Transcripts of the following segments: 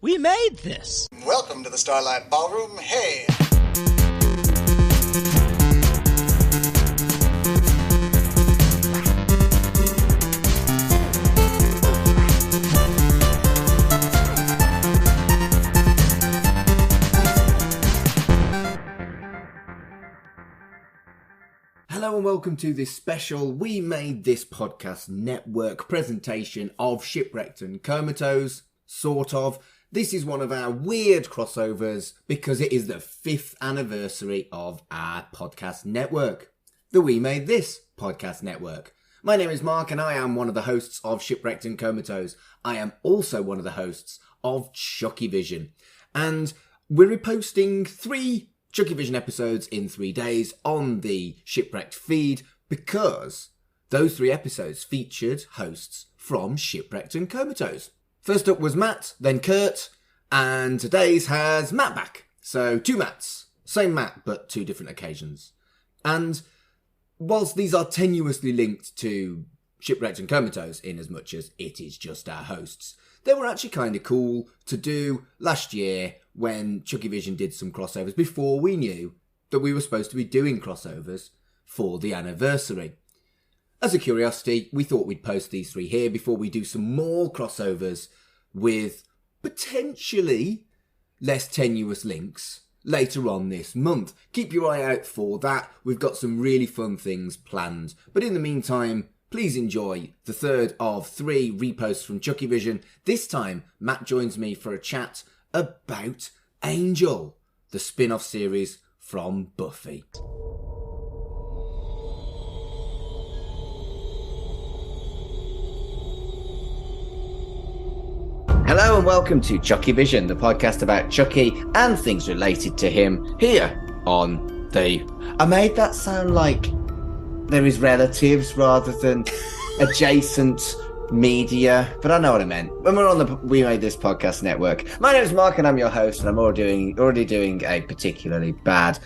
We made this! Welcome to the Starlight Ballroom. Hey! Hello and welcome to this special We Made This Podcast Network presentation of Shipwrecked and Comatose, sort of. This is one of our weird crossovers because it is the 5th anniversary of our podcast network, the We Made This Podcast Network. My name is Mark and I am one of the hosts of Shipwrecked and Comatose. I am also one of the hosts of ChuckyVision. And we're reposting 3 ChuckyVision episodes in 3 days on the Shipwrecked feed because those 3 episodes featured hosts from Shipwrecked and Comatose. First up was Matt, then Kurt, and today's has Matt back. So 2 Matts, same Matt but 2 different occasions. And whilst these are tenuously linked to Shipwrecked and Comatose in as much as it is just our hosts, they were actually kind of cool to do last year when ChuckyVision did some crossovers before we knew that we were supposed to be doing crossovers for the anniversary. As a curiosity, we thought we'd post these 3 here before we do some more crossovers with potentially less tenuous links later on this month. Keep your eye out for that. We've got some really fun things planned. But in the meantime, please enjoy the 3rd of 3 reposts from ChuckyVision. This time, Matt joins me for a chat about Angel, the spin-off series from Buffy. Hello and welcome to ChuckyVision, the podcast about Chucky and things related to him here on the... I made that sound like there is relatives rather than adjacent media, but I know what I meant. When we're on the We Made This Podcast Network. My name is Mark and I'm your host, and I'm already doing a particularly bad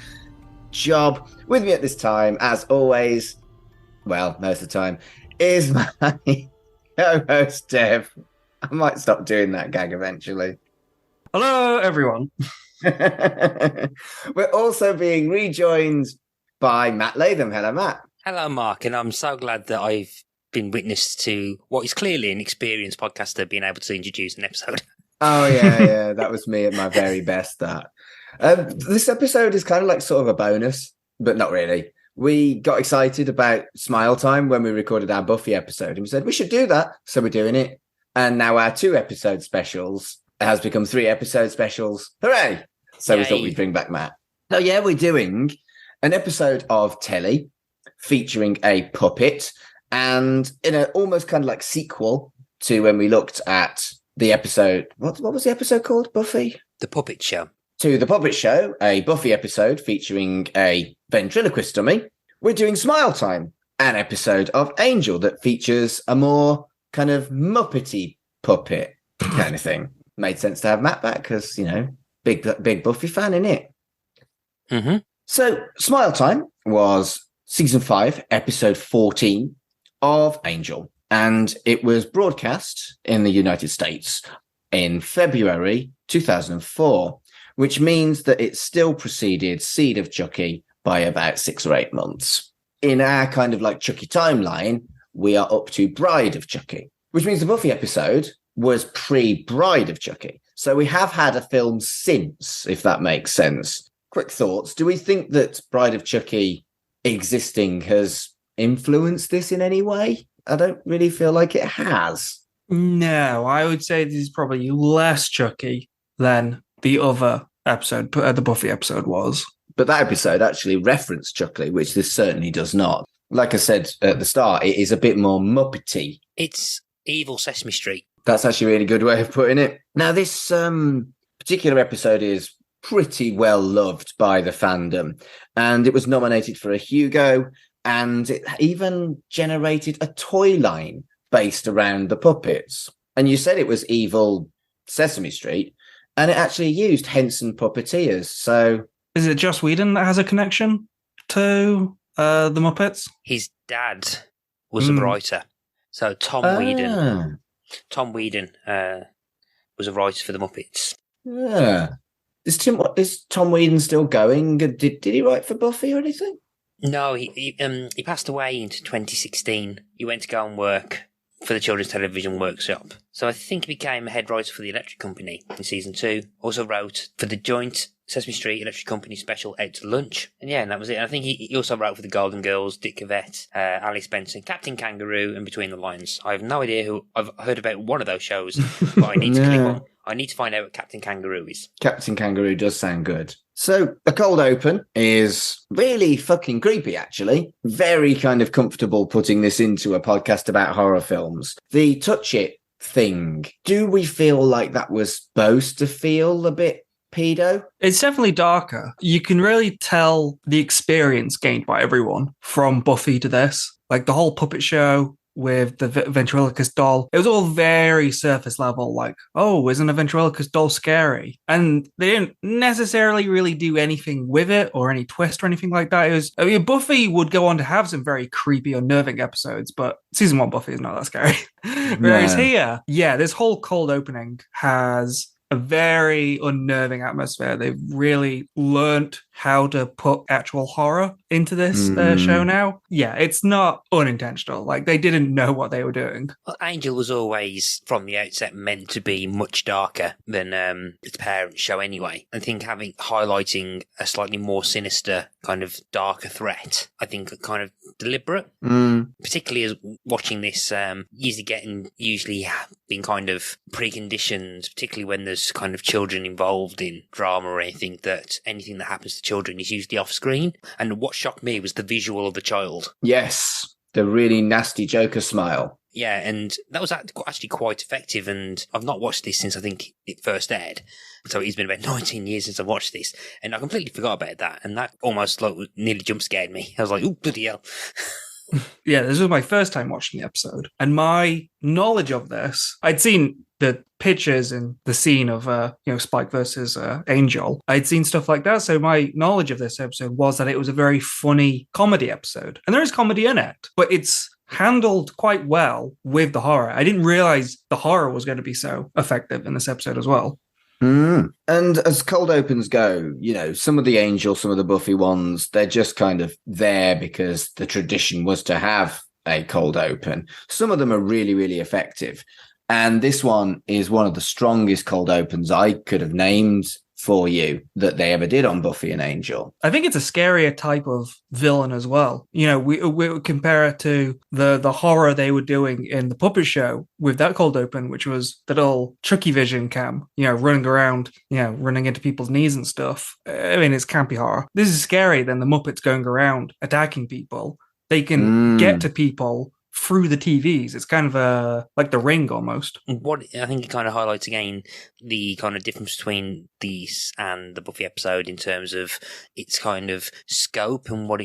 job. With me at this time, as always, well, most of the time, is my co-host Dev. I might stop doing that gag eventually. Hello, everyone. We're also being rejoined by Matt Latham. Hello, Matt. Hello, Mark, and I'm so glad that I've been witness to what is clearly an experienced podcaster being able to introduce an episode. Oh, yeah, that was me at my very best, that. This episode is kind of like sort of a bonus, but not really. We got excited about Smile Time when we recorded our Buffy episode, and we said we should do that, so we're doing it. And now our 2 episode specials has become 3 episode specials. Hooray! So we thought we'd bring back Matt. So yeah, we're doing an episode of Telly featuring a puppet, and in an almost kind of like sequel to when we looked at the episode. What was the episode called? Buffy? The Puppet Show. To The Puppet Show, a Buffy episode featuring a ventriloquist dummy. We're doing Smile Time, an episode of Angel that features a more kind of Muppety puppet kind of thing. Made sense to have Matt back because, you know, big Buffy fan, innit? Mm-hmm. So, Smile Time was season 5, episode 14 of Angel, and it was broadcast in the United States in February 2004, which means that it still preceded Seed of Chucky by about 6 or 8 months. In our kind of like Chucky timeline, we are up to Bride of Chucky, which means the Buffy episode was pre-Bride of Chucky. So we have had a film since, if that makes sense. Quick thoughts. Do we think that Bride of Chucky existing has influenced this in any way? I don't really feel like it has. No, I would say this is probably less Chucky than the other episode, the Buffy episode was. But that episode actually referenced Chucky, which this certainly does not. Like I said at the start, it is a bit more Muppety. It's Evil Sesame Street. That's actually a really good way of putting it. Now, this particular episode is pretty well loved by the fandom, and it was nominated for a Hugo, and it even generated a toy line based around the puppets. And you said it was Evil Sesame Street, and it actually used Henson puppeteers. So, is it Joss Whedon that has a connection to the Muppets? His dad was a writer, so Tom Whedon was a writer for the Muppets. Yeah. Is Tom Whedon still going? Did he write for Buffy or anything? No, he passed away in 2016. He went to go and work for the Children's Television Workshop. So I think he became a head writer for the Electric Company in season 2. Also wrote for the joint Sesame Street Electric Company special Out to Lunch. And yeah, and that was it. And I think he also wrote for the Golden Girls, Dick Cavett, Alice Benson, Captain Kangaroo, and Between the Lines. I have no idea who. I've heard about one of those shows, but I need to click on. I need to find out what Captain Kangaroo is. Captain Kangaroo does sound good. So, a cold open is really fucking creepy, actually. Very kind of comfortable putting this into a podcast about horror films. The touch it thing, do we feel like that was supposed to feel a bit pedo? It's definitely darker. You can really tell the experience gained by everyone from Buffy to this. Like the whole puppet show with the ventriloquist doll. It was all very surface level, like, oh, isn't a ventriloquist doll scary? And they didn't necessarily really do anything with it or any twist or anything like that. It was, I mean, Buffy would go on to have some very creepy, unnerving episodes, but season 1 Buffy is not that scary. Whereas here, yeah, this whole cold opening has a very unnerving atmosphere. They've really learnt how to put actual horror into this show now. Yeah, it's not unintentional. Like, they didn't know what they were doing. Well, Angel was always, from the outset, meant to be much darker than its parent show anyway. I think highlighting a slightly more sinister, kind of darker threat, I think kind of deliberate. Particularly as watching this, usually being kind of preconditioned, particularly when there's kind of children involved in drama or anything that happens to children is usually off screen. And what shocked me was the visual of the child. Yes, the really nasty Joker smile. Yeah, and that was actually quite effective. And I've not watched this since I think it first aired. So it's been about 19 years since I watched this. And I completely forgot about that. And that almost nearly jump scared me. I was like, oh, bloody hell. Yeah, this was my first time watching the episode. And my knowledge of this, I'd seen the pictures and the scene of Spike versus Angel. I'd seen stuff like that, so my knowledge of this episode was that it was a very funny comedy episode, and there is comedy in it, but it's handled quite well with the horror. I didn't realize the horror was going to be so effective in this episode as well. And as cold opens go, some of the Angel, some of the Buffy ones, they're just kind of there because the tradition was to have a cold open. Some of them are really, really effective. And this one is one of the strongest cold opens I could have named for you that they ever did on Buffy and Angel. I think it's a scarier type of villain as well. We would compare it to the horror they were doing in the puppet show with that cold open, which was that old ChuckyVision cam, running around, running into people's knees and stuff. I mean, it's campy horror. This is scary than the Muppets going around attacking people. They can get to people through the TVs. It's kind of like The Ring almost. What I think it kind of highlights again the kind of difference between these and the Buffy episode in terms of its kind of scope and what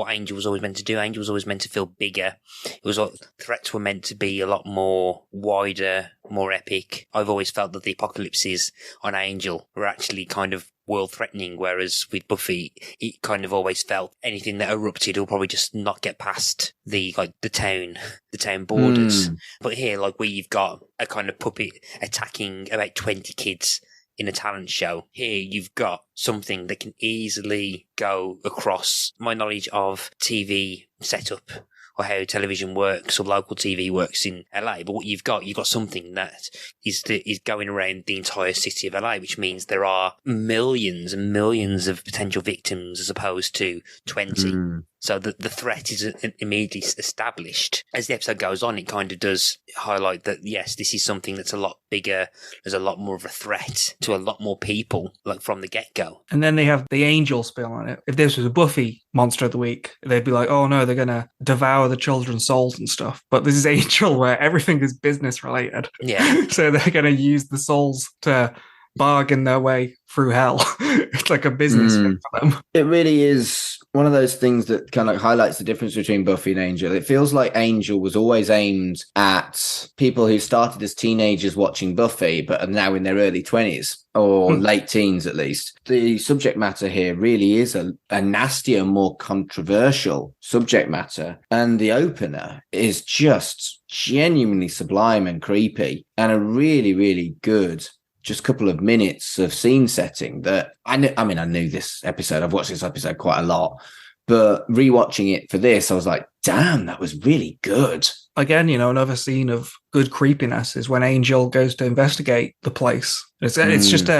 Angel was always meant to do. Angel was always meant to feel bigger. It was like threats were meant to be a lot more wider, more epic. I've always felt that the apocalypses on Angel were actually kind of world-threatening, whereas with Buffy, it kind of always felt anything that erupted will probably just not get past the town borders. But here, where you've got a kind of puppet attacking about 20 kids in a talent show, here you've got something that can easily go across my knowledge of TV setup or how television works or local TV works in LA. But what you've got something that is going around the entire city of LA, which means there are millions and millions of potential victims as opposed to 20. So the threat is immediately established. As the episode goes on, it kind of does highlight that, yes, this is something that's a lot bigger. There's a lot more of a threat to a lot more people, from the get-go. And then they have the Angel spin on it. If this was a Buffy Monster of the Week, they'd be like, oh no, they're going to devour the children's souls and stuff. But this is Angel where everything is business related. Yeah. So they're going to use the souls to bargain their way through hell. It's like a business thing for them. It really is one of those things that kind of highlights the difference between Buffy and Angel. It feels like Angel was always aimed at people who started as teenagers watching Buffy, but are now in their early 20s or late teens at least. The subject matter here really is a nastier, more controversial subject matter. And the opener is just genuinely sublime and creepy, and a really, really good just couple of minutes of scene setting that I knew this episode. I've watched this episode quite a lot, but rewatching it for this, I was like, damn, that was really good. Again, another scene of good creepiness is when Angel goes to investigate the place. It's just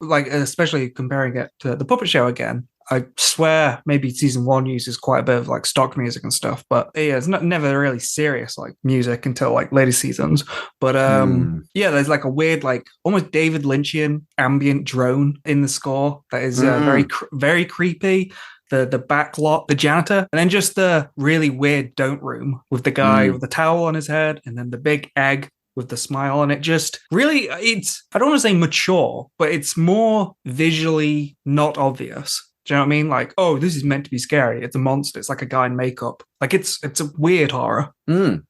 especially comparing it to the Puppet Show again. I swear maybe season 1 uses quite a bit of like stock music and stuff, but yeah, it's never really serious like music until like later seasons. But yeah, there's like a weird, like almost David Lynchian ambient drone in the score that is very, very creepy. The back lot, the janitor, and then just the really weird don't room with the guy with the towel on his head, and then the big egg with the smile on it. Just really, I don't want to say mature, but it's more visually not obvious. Do you know what I mean? Like, oh, this is meant to be scary. It's a monster. It's like a guy in makeup. Like, it's a weird horror. Talking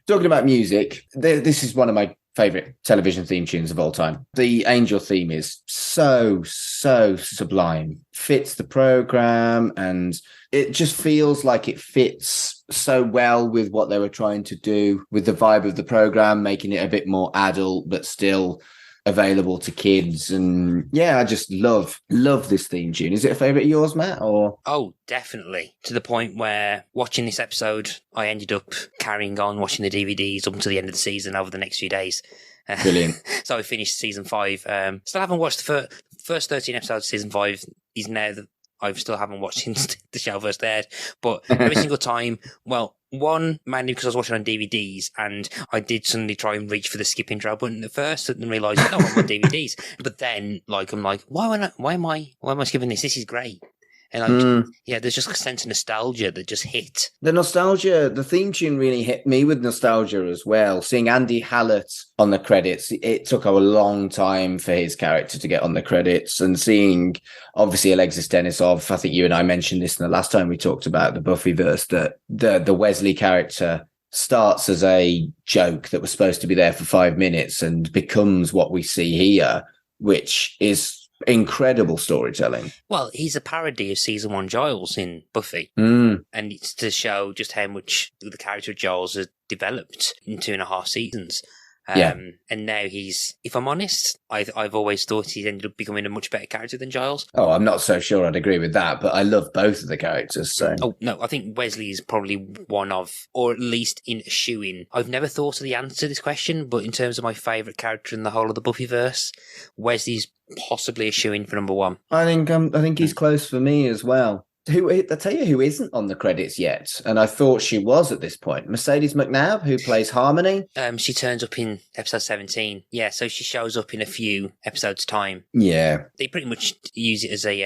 about music, this is one of my favorite television theme tunes of all time. The Angel theme is so sublime. Fits the program, and it just feels like it fits so well with what they were trying to do with the vibe of the program, making it a bit more adult, but still available to kids. And yeah, I just love this theme tune. Is it a favorite of yours, Matt? Or oh, definitely, to the point where watching this episode I ended up carrying on watching the DVDs up until the end of the season over the next few days. Brilliant. So I finished season 5. Still haven't watched the first 13 episodes of season 5 is now that I still haven't watched since the show first aired, but every single time, well, one, mainly because I was watching on DVDs, and I did suddenly try and reach for the skip intro button at first, and then realised, no, I'm on DVDs. But then, I'm like, why am I skipping this? This is great. And there's just a sense of nostalgia that just hit. The nostalgia, the theme tune really hit me with nostalgia as well. Seeing Andy Hallett on the credits, it took a long time for his character to get on the credits, and seeing obviously Alexis Denisov, I think you and I mentioned this in the last time we talked about the Buffyverse, that the Wesley character starts as a joke that was supposed to be there for 5 minutes and becomes what we see here, which is incredible storytelling. Well, he's a parody of season 1 Giles in Buffy, and it's to show just how much the character of Giles has developed in 2.5 seasons. And now he's, if I'm honest, I've always thought he's ended up becoming a much better character than Giles. Oh, I'm not so sure I'd agree with that, but I love both of the characters. So. Oh, no, I think Wesley is probably one of, or at least in a shoe-in. I've never thought of the answer to this question, but in terms of my favourite character in the whole of the Buffyverse, Wesley's possibly a shoe-in for number 1. I think he's close for me as well. I tell you who isn't on the credits yet, and I thought she was at this point. Mercedes McNabb, who plays Harmony. She turns up in episode 17. Yeah, so she shows up in a few episodes' time. Yeah. They pretty much use it as a,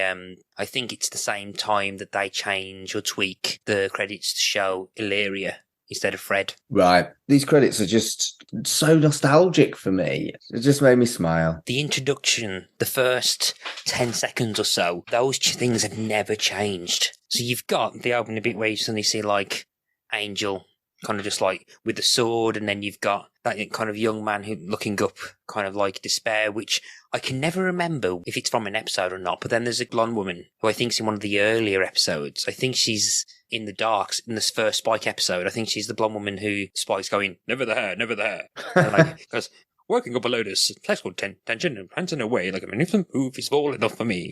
I think it's the same time that they change or tweak the credits to show Illyria instead of Fred. Right. These credits are just so nostalgic for me. It just made me smile. The introduction, the first 10 seconds or so, those things have never changed. So you've got the opening bit where you suddenly see, like, Angel kind of just, like, with the sword, and then you've got that kind of young man who looking up, kind of like despair, which I can never remember if it's from an episode or not. But then there's a blonde woman who I think's in one of the earlier episodes. I think she's in the dark in this first Spike episode. I think she's the blonde woman who Spike's going, never there, never there. And like, goes, working up below this flexible tension and prancing away like a magnificent move is all enough for me.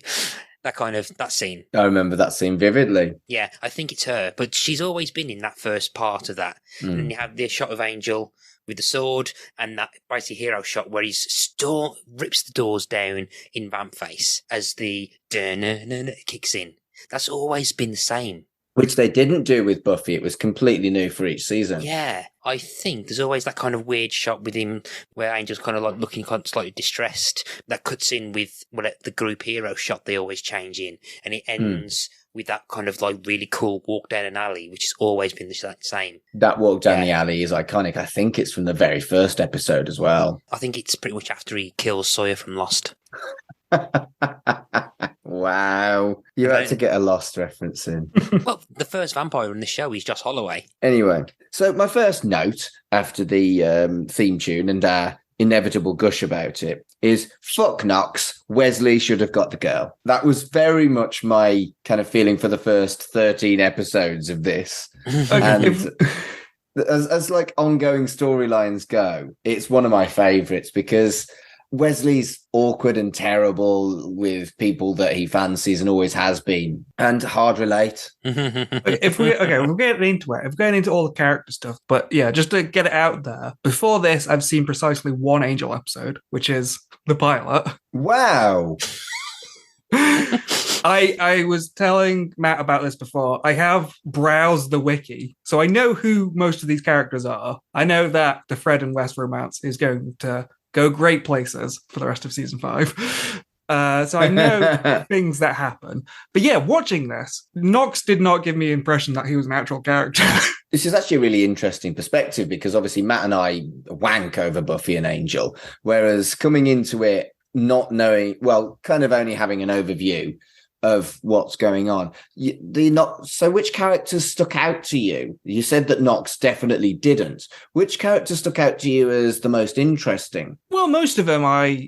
That scene. I remember that scene vividly. Yeah, I think it's her, but she's always been in that first part of that. And then you have the shot of Angel with the sword, and that basically hero shot where he rips the doors down in vamp face as the kicks in. That's always been the same. Which they didn't do with Buffy. It was completely new for each season. Yeah, I think there's always that kind of weird shot with him where Angel's kind of like looking kind of slightly distressed. That cuts in with the group hero shot they always change in. And it ends with that kind of like really cool walk down an alley, which has always been the same. That walk down the alley is iconic. I think it's from the very first episode as well. I think it's pretty much after he kills Sawyer from Lost. Wow. You had to get a Lost reference in. Well, the first vampire in the show is Josh Holloway. Anyway, so my first note after the theme tune and our inevitable gush about it is fuck Knox. Wesley should have got the girl. That was very much my kind of feeling for the first 13 episodes of this. And as like ongoing storylines go, it's one of my favorites because Wesley's awkward and terrible with people that he fancies and always has been, and hard relate. If we're getting into it, if we're getting into all the character stuff, but yeah, just to get it out there, before this, I've seen precisely one Angel episode, which is the pilot. Wow. I was telling Matt about this before. I have browsed the wiki, so I know who most of these characters are. I know that the Fred and Wes romance is going to go great places for the rest of season 5. So I know things that happen. But yeah, watching this, Knox did not give me the impression that he was an actual character. This is actually a really interesting perspective because obviously Matt and I wank over Buffy and Angel, whereas coming into it not knowing, well, kind of only having an overview of what's going on. So which characters stuck out to you? You said that Knox definitely didn't. Which character stuck out to you as the most interesting? Well, most of them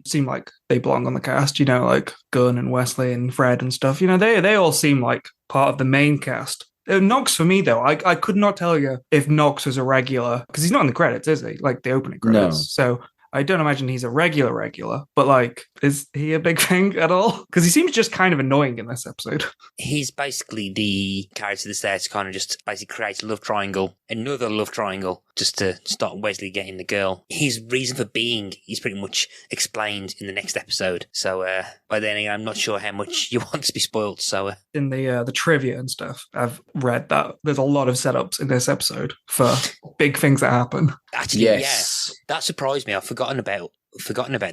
seem like they belong on the cast, like Gunn and Wesley and Fred and stuff. They all seem like part of the main cast. Knox, for me, though, I could not tell you if Knox was a regular, because he's not in the credits, is he? Like the opening credits. No. So I don't imagine he's a regular, but is he a big thing at all? Because he seems just kind of annoying in this episode. He's basically the character that's there to kind of just basically create a love triangle, another love triangle, just to stop Wesley getting the girl. His reason for being is pretty much explained in the next episode. So, by then I'm not sure how much you want to be spoiled. So, in the trivia and stuff, I've read that there's a lot of setups in this episode for big things that happen. Actually, yes. Yeah, that surprised me. I've forgotten about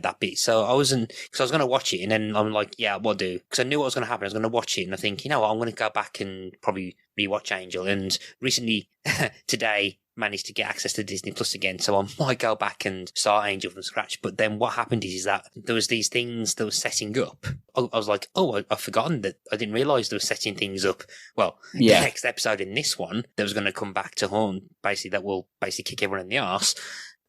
that bit. So I wasn't, because I was going to watch it and then I'm like, yeah, what do? Because I knew what was going to happen. I was going to watch it and I think, you know what, I'm going to go back and probably rewatch Angel. And recently, today, managed to get access to Disney Plus again, so I might go back and start Angel from scratch. But then what happened is that there was these things that were setting up. I was like, I've forgotten that. I didn't realise they were setting things up. Well, the next episode in this one, that was going to come back to haunt, basically, that will basically kick everyone in the arse.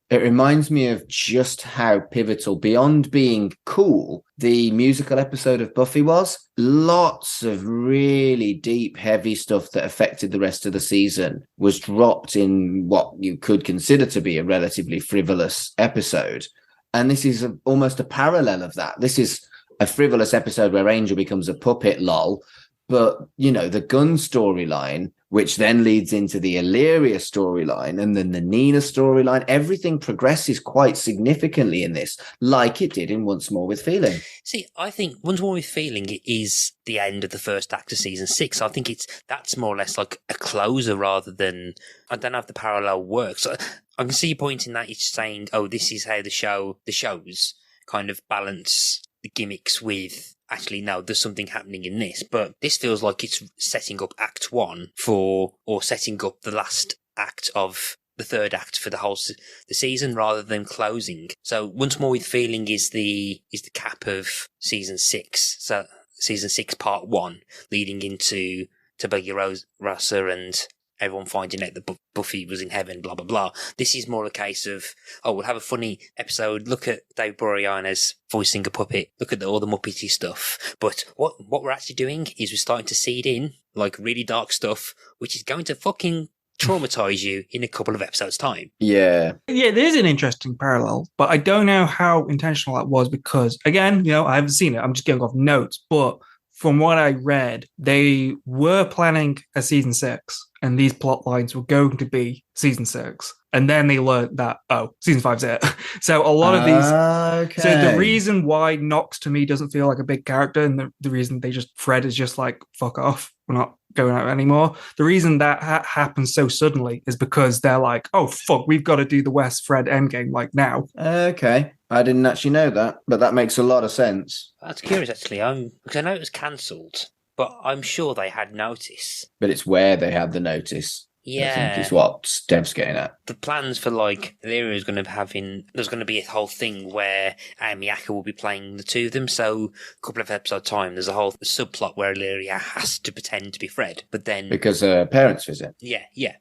It reminds me of just how pivotal, beyond being cool, the musical episode of Buffy was. Lots of really deep, heavy stuff that affected the rest of the season was dropped in what you could consider to be a relatively frivolous episode. And this is almost a parallel of that. This is a frivolous episode where Angel becomes a puppet, lol. But, the Gunn storyline, which then leads into the Illyria storyline and then the Nina storyline, everything progresses quite significantly in this, like it did in Once More with Feeling. See, I think Once More with Feeling is the end of the first act of season 6. I think that's more or less like a closer rather than, I don't know if the parallel works. I can see your point in that it's saying, this is how the shows kind of balance the gimmicks with, actually, no, there's something happening in this. But this feels like it's setting up Act 1 or setting up the last act of the third act for the season rather than closing. So Once More with Feeling is the cap of season 6. So season 6 part 1 leading into Buggy Rosa and everyone finding out that Buffy was in heaven, blah, blah, blah. This is more a case of, we'll have a funny episode. Look at Dave Boreanaz voicing a puppet. Look at all the Muppety stuff. But what we're actually doing is we're starting to seed in, like, really dark stuff, which is going to fucking traumatize you in a couple of episodes' time. Yeah. Yeah, there's an interesting parallel, but I don't know how intentional that was because, again, I haven't seen it. I'm just going off notes, but from what I read, they were planning a season 6, and these plot lines were going to be season 6. And then they learned that, season 5's it. So a lot of these... Okay. So the reason why Knox, to me, doesn't feel like a big character, and the reason Fred is just like, fuck off, we're not going out anymore. The reason that happens so suddenly is because they're like, oh, fuck, we've got to do the West Fred endgame, like, now. Okay. I didn't actually know that, but that makes a lot of sense. That's curious, actually. Because I know it was cancelled, but I'm sure they had notice. But it's where they had the notice. Yeah. I think is what Dev's getting at. The plans for, like, Illyria is going to there's going to be a whole thing where Amy Acker will be playing the two of them, so a couple of episodes time, there's a whole subplot where Illyria has to pretend to be Fred, but then... Because her parents visit. Yeah.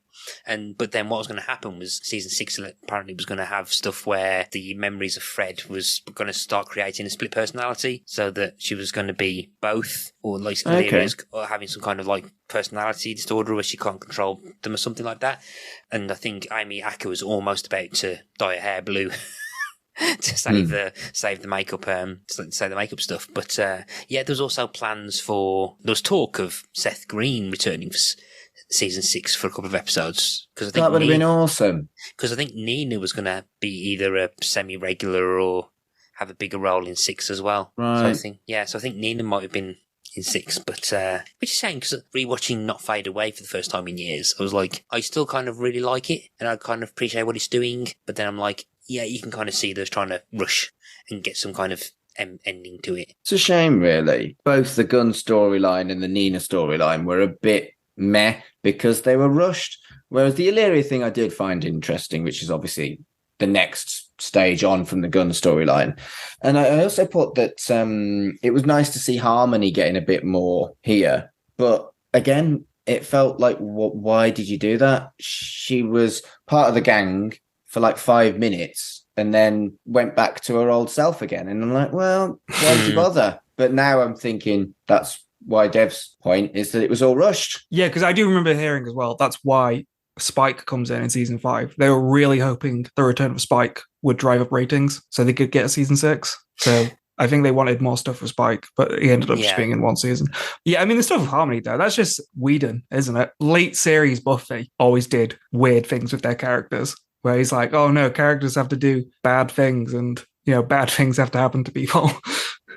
But then what was going to happen was season 6 apparently was going to have stuff where the memories of Fred was going to start creating a split personality, so that she was going to be both, or at least Illyria's having some kind of like personality disorder where she can't control them or something like that. And I think Amy Acker was almost about to dye her hair blue to save the makeup, save the makeup stuff. But there was also plans for, there was talk of Seth Green returning for season 6 for a couple of episodes, because I think that would have been awesome. Because I think Nina was going to be either a semi-regular or have a bigger role in 6 as well. Right. So I think Nina might have been in 6, but which is saying, because rewatching Not Fade Away for the first time in years, I was like, I still kind of really like it, and I kind of appreciate what it's doing, but then I'm like, yeah, you can kind of see they're trying to rush and get some kind of ending to it. It's a shame, really. Both the Gunn storyline and the Nina storyline were a bit meh because they were rushed. Whereas the Illyria thing I did find interesting, which is obviously the next stage on from the Gunn storyline. And I also put that it was nice to see Harmony getting a bit more here. But again, it felt like, why did you do that? She was part of the gang for like 5 minutes and then went back to her old self again. And I'm like, well, why did you bother? But now I'm thinking that's why Dev's point is that it was all rushed. Yeah, because I do remember hearing as well, that's why Spike comes in season 5. They were really hoping the return of Spike would drive up ratings so they could get a season 6. So I think they wanted more stuff with Spike, but he ended up just being in one season. Yeah, I mean, the stuff with Harmony, though, that's just Whedon, isn't it? Late series Buffy always did weird things with their characters, where he's like, oh no, characters have to do bad things and, bad things have to happen to people.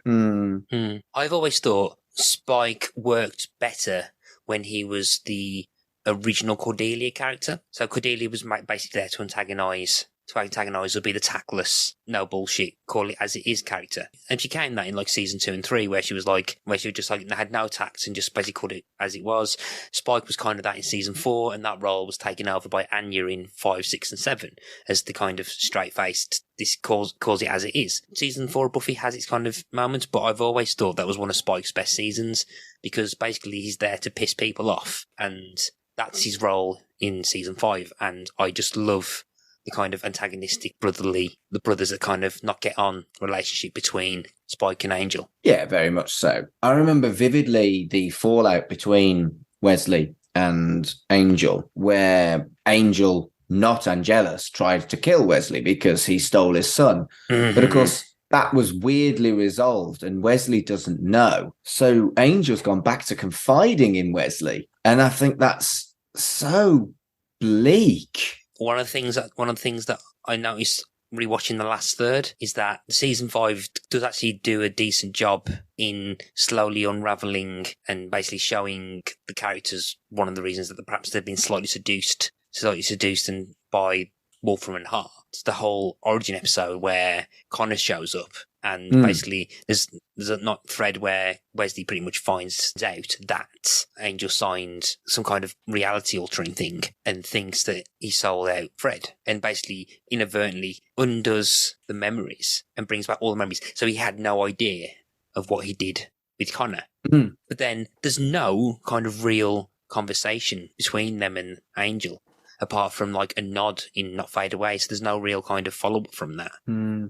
I've always thought Spike worked better when he was the original Cordelia character. So Cordelia was basically there to antagonise would be the tactless, no bullshit, call it as it is character. And she came that in like season 2 and 3 where she was just like, had no tact and just basically called it as it was. Spike was kind of that in season 4, and that role was taken over by Anya in 5, 6 and 7 as the kind of straight-faced, this calls it as it is. Season 4 of Buffy has its kind of moments, but I've always thought that was one of Spike's best seasons because basically he's there to piss people off, and that's his role in season 5. And I just love the kind of antagonistic, the brothers that kind of not get on relationship between Spike and Angel. Yeah, very much so. I remember vividly the fallout between Wesley and Angel, where Angel, not Angelus, tried to kill Wesley because he stole his son. Mm-hmm. But of course, that was weirdly resolved and Wesley doesn't know. So Angel's gone back to confiding in Wesley. And I think that's so bleak. One of the things that I noticed rewatching the last third is that season 5 does actually do a decent job in slowly unraveling and basically showing the characters one of the reasons that perhaps they've been slightly seduced and by Wolfram and Hart. It's the whole origin episode where Connor shows up and basically there's a not thread where Wesley pretty much finds out that Angel signed some kind of reality altering thing and thinks that he sold out Fred and basically inadvertently undoes the memories and brings back all the memories. So he had no idea of what he did with Connor. But then there's no kind of real conversation between them and Angel, apart from like a nod in Not Fade Away. So there's no real kind of follow-up from that.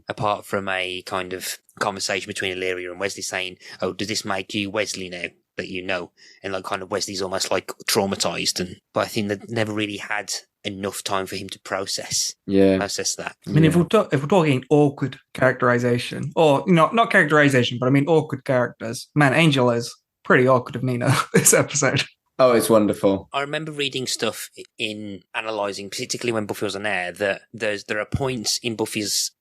Apart from a kind of conversation between Illyria and Wesley saying, oh, does this make you Wesley now that you know? And like kind of Wesley's almost like traumatized. But I think they never really had enough time for him to process that. I mean, if we're talking awkward characterization, or not characterization, but I mean awkward characters, man, Angel is pretty awkward of Nina this episode. Oh, it's wonderful. I remember reading stuff in analysing, particularly when Buffy was on air, that there are points in Buffy's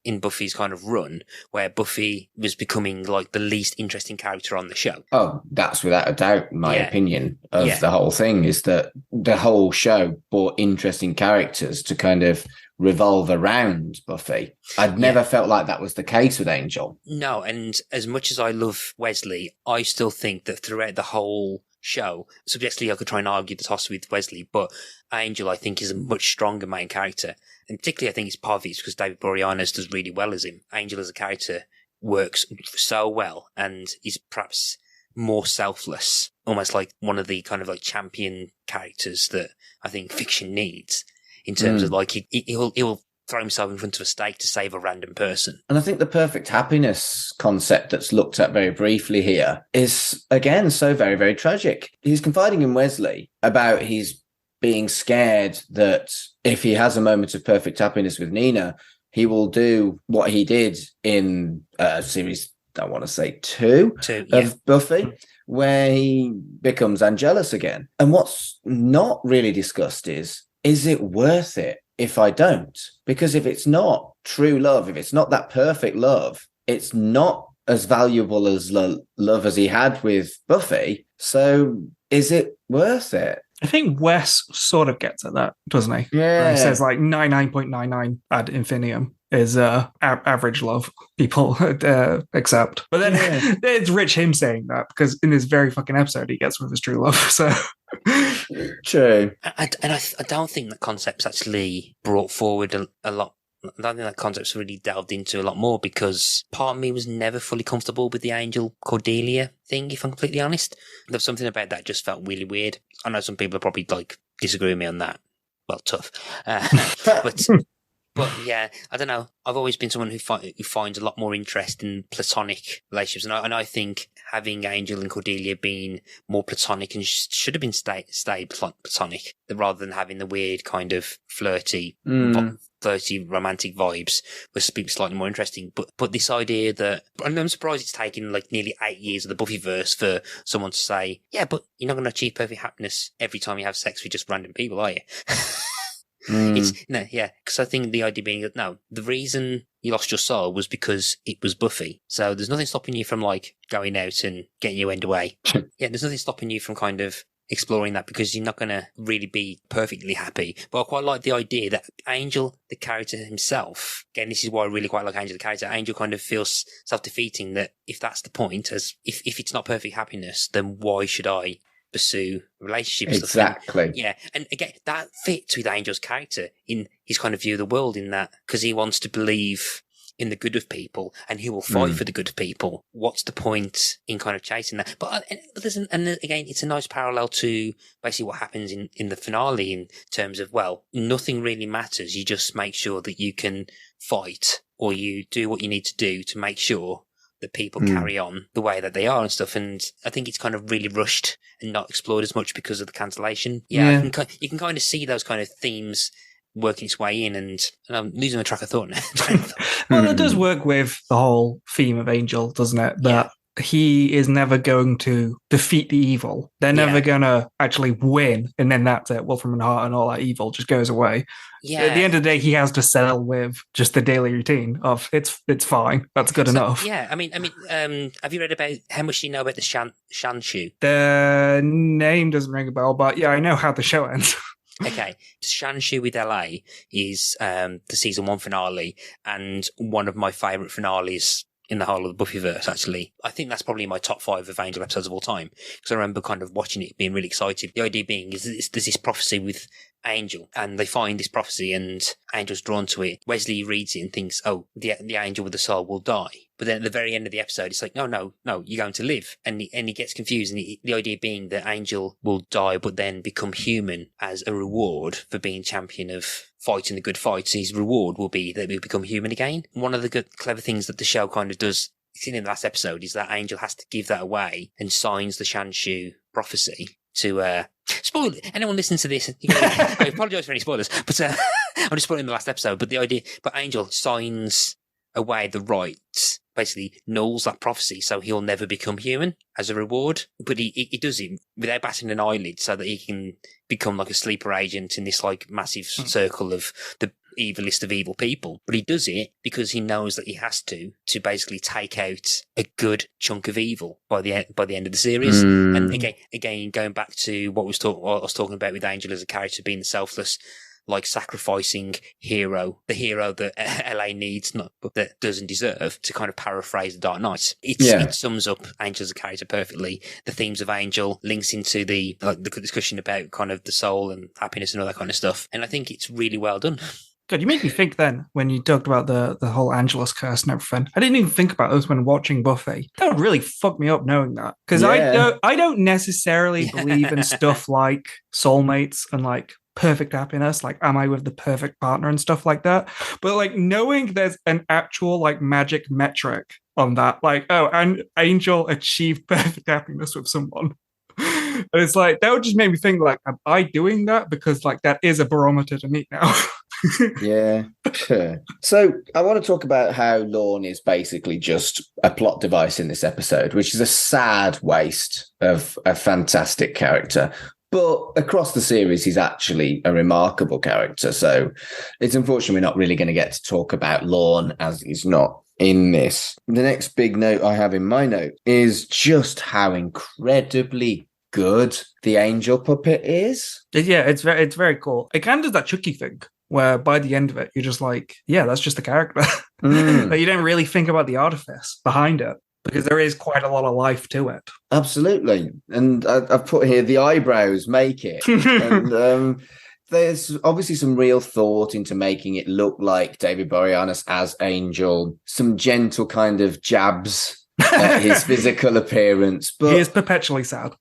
kind of run where Buffy was becoming like the least interesting character on the show. Oh, that's without a doubt my opinion of Yeah. the whole thing, is that the whole show brought interesting characters to kind of revolve around Buffy. I'd never felt like that was the case with Angel. No, and as much as I love Wesley, I still think that throughout the whole show, subjectively I could try and argue the toss with Wesley, but Angel I think is a much stronger main character, and particularly I think it's part of it because David Boreanaz does really well as him. Angel as a character works so well and is perhaps more selfless, almost like one of the kind of like champion characters that I think fiction needs, in terms of like he'll throw himself in front of a stake to save a random person. And I think the perfect happiness concept that's looked at very briefly here is, again, so very, very tragic. He's confiding in Wesley about his being scared that if he has a moment of perfect happiness with Nina, he will do what he did in series, I want to say two of Buffy, where he becomes Angelus again. And what's not really discussed is it worth it if I don't? Because if it's not true love, if it's not that perfect love, it's not as valuable as love as he had with Buffy. So is it worth it? I think Wes sort of gets at that, doesn't he? Yeah. He says like 99.99 ad infinitum is average love people accept. But then it's rich him saying that, because in this very fucking episode he gets with his true love. So true. I don't think that concept's actually brought forward a lot. I don't think that concept's really delved into a lot more, because part of me was never fully comfortable with the Angel Cordelia thing, if I'm completely honest. There's something about that just felt really weird. I know some people are probably like disagree with me on that. Well, tough. But yeah, I don't know. I've always been someone who finds a lot more interest in platonic relationships, and I think having Angel and Cordelia being more platonic and should have been stay platonic, rather than having the weird kind of flirty romantic vibes, was slightly more interesting. But this idea that, I'm surprised it's taken like nearly 8 years of the Buffyverse for someone to say, yeah, but you're not going to achieve perfect happiness every time you have sex with just random people, are you? Because I think the idea being that no, the reason you lost your soul was because it was Buffy. So there's nothing stopping you from like going out and getting your end away. There's nothing stopping you from kind of exploring that, because you're not going to really be perfectly happy. But I quite like the idea that Angel, the character himself, again, this is why I really quite like Angel, the character. Angel kind of feels self-defeating, that if that's the point, as if it's not perfect happiness, then why should I pursue relationships? Exactly. And again, that fits with Angel's character in his kind of view of the world, in that because he wants to believe in the good of people and he will fight for the good of people. What's the point in kind of chasing that? But again, it's a nice parallel to basically what happens in the finale, in terms of, well, nothing really matters. You just make sure that you can fight, or you do what you need to do to make sure that people carry on the way that they are and stuff. And I think it's kind of really rushed and not explored as much because of the cancellation. You can kind of see those kind of themes working its way in, and I'm losing my track of thought now. Well, it does work with the whole theme of Angel, doesn't it? That he is never going to defeat the evil. They're never going to actually win. And then that's it. Wolfram and Hart and all that evil just goes away. Yeah. At the end of the day, he has to settle with just the daily routine of it's fine. That's good enough. Yeah. I mean, have you read about how much do you know about the Shanshu? The name doesn't ring a bell, but yeah, I know how the show ends. Okay, Shanshu with LA is the season 1 finale, and one of my favourite finales in the whole of the Buffyverse, actually. I think that's probably my top 5 of Angel episodes of all time, because I remember kind of watching it, being really excited. The idea being is there's this prophecy with Angel, and they find this prophecy, and Angel's drawn to it. Wesley reads it and thinks, oh, the angel with the soul will die. But then at the very end of the episode, it's like, no, you're going to live. And he gets confused. And the idea being that Angel will die, but then become human as a reward for being champion of fighting the good fights. His reward will be that he'll become human again. One of the good, clever things that the show kind of does, seen in the last episode, is that Angel has to give that away and signs the Shanshu prophecy to, spoil it. Anyone listening to this, I apologise for any spoilers, but I'm just spoiling the last episode. But Angel signs away the rights basically nulls that prophecy, so he'll never become human as a reward. But he does it without batting an eyelid, so that he can become like a sleeper agent in this like massive circle of the evilest of evil people. But he does it because he knows that he has to basically take out a good chunk of evil by the end of the series. And again, going back to what I was talking about with Angel as a character being the selfless, like sacrificing hero, the hero that LA needs, not but that doesn't deserve, to kind of paraphrase the Dark Knight. It sums up Angel as a character perfectly. The themes of Angel links into the discussion about kind of the soul and happiness and all that kind of stuff. And I think it's really well done. God, you made me think then when you talked about the whole Angelus curse and everything. I didn't even think about this when watching Buffy. That would really fuck me up knowing that, because I don't necessarily believe in stuff like soulmates and like perfect happiness, like am I with the perfect partner and stuff like that. But like knowing there's an actual like magic metric on that, like, oh, and Angel achieved perfect happiness with someone. And it's like, that would just make me think, like, am I doing that? Because like that is a barometer to meet now. Yeah. So I want to talk about how Lorne is basically just a plot device in this episode, which is a sad waste of a fantastic character. But across the series, he's actually a remarkable character. So it's unfortunate we're not really going to get to talk about Lorne, as he's not in this. The next big note I have in my note is just how incredibly good the Angel puppet is. Yeah, it's very cool. It kind of does that Chucky thing, where by the end of it, you're just like, yeah, that's just a character. But you don't really think about the artifice behind it, because there is quite a lot of life to it. Absolutely. And I've put here, the eyebrows make it. And there's obviously some real thought into making it look like David Boreanaz as Angel, some gentle kind of jabs at his physical appearance. But he is perpetually sad.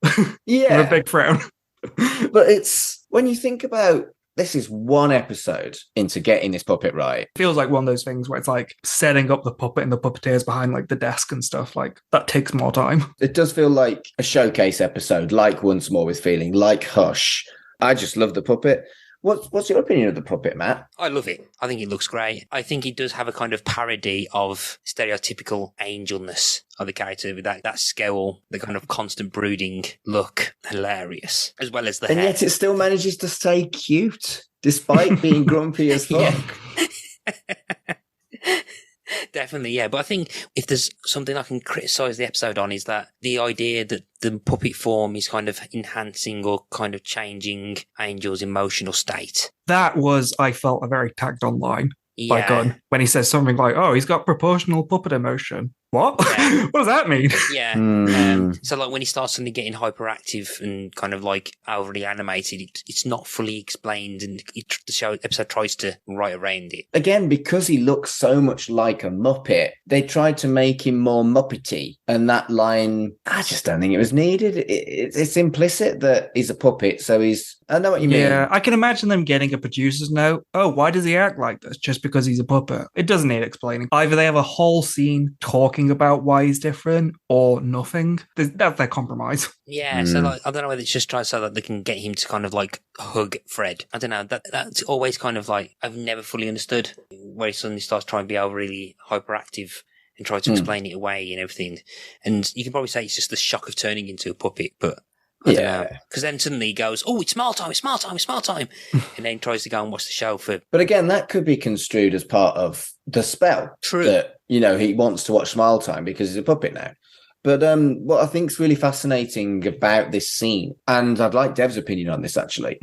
Yeah. With a big frown. But it's, when you think about, this is one episode into getting this puppet right. It feels like one of those things where it's like setting up the puppet and the puppeteers behind like the desk and stuff. Like that takes more time. It does feel like a showcase episode, like Once More with Feeling, like Hush. I just love the puppet. What's your opinion of the puppet, Matt? I love it. I think it looks great. I think it does have a kind of parody of stereotypical angelness of the character, with that scowl, the kind of constant brooding look. Hilarious. As well as the hair. And yet it still manages to stay cute, despite being grumpy as fuck. Definitely, yeah. But I think if there's something I can criticise the episode on, is that the idea that the puppet form is kind of enhancing or kind of changing Angel's emotional state. That was, I felt, a very tagged on line by Gunn, when he says something like, oh, he's got proportional puppet emotion. What? Yeah. What does that mean? Yeah. So like when he starts suddenly getting hyperactive and kind of like overly animated, it's not fully explained, and the episode tries to write around it. Again, because he looks so much like a Muppet, they tried to make him more Muppety. And that line, I just don't think it was needed. It's implicit that he's a puppet, so he's... I know what you mean. Yeah, I can imagine them getting a producer's note. Oh, why does he act like this? Just because he's a puppet. It doesn't need explaining. Either they have a whole scene talking about why he's different, or nothing. That's their compromise. Yeah, so like, I don't know whether it's just trying so that they can get him to kind of like hug Fred. I don't know. That's always kind of like, I've never fully understood where he suddenly starts trying to be overly hyperactive and try to explain it away and everything. And you can probably say it's just the shock of turning into a puppet, but I don't know. Because then suddenly he goes, oh, it's smile time, it's smile time, it's smile time. And then tries to go and watch the show for... But again, that could be construed as part of the spell. True. That, you know, he wants to watch Smile Time because he's a puppet now. But what I think is really fascinating about this scene, and I'd like Dev's opinion on this actually,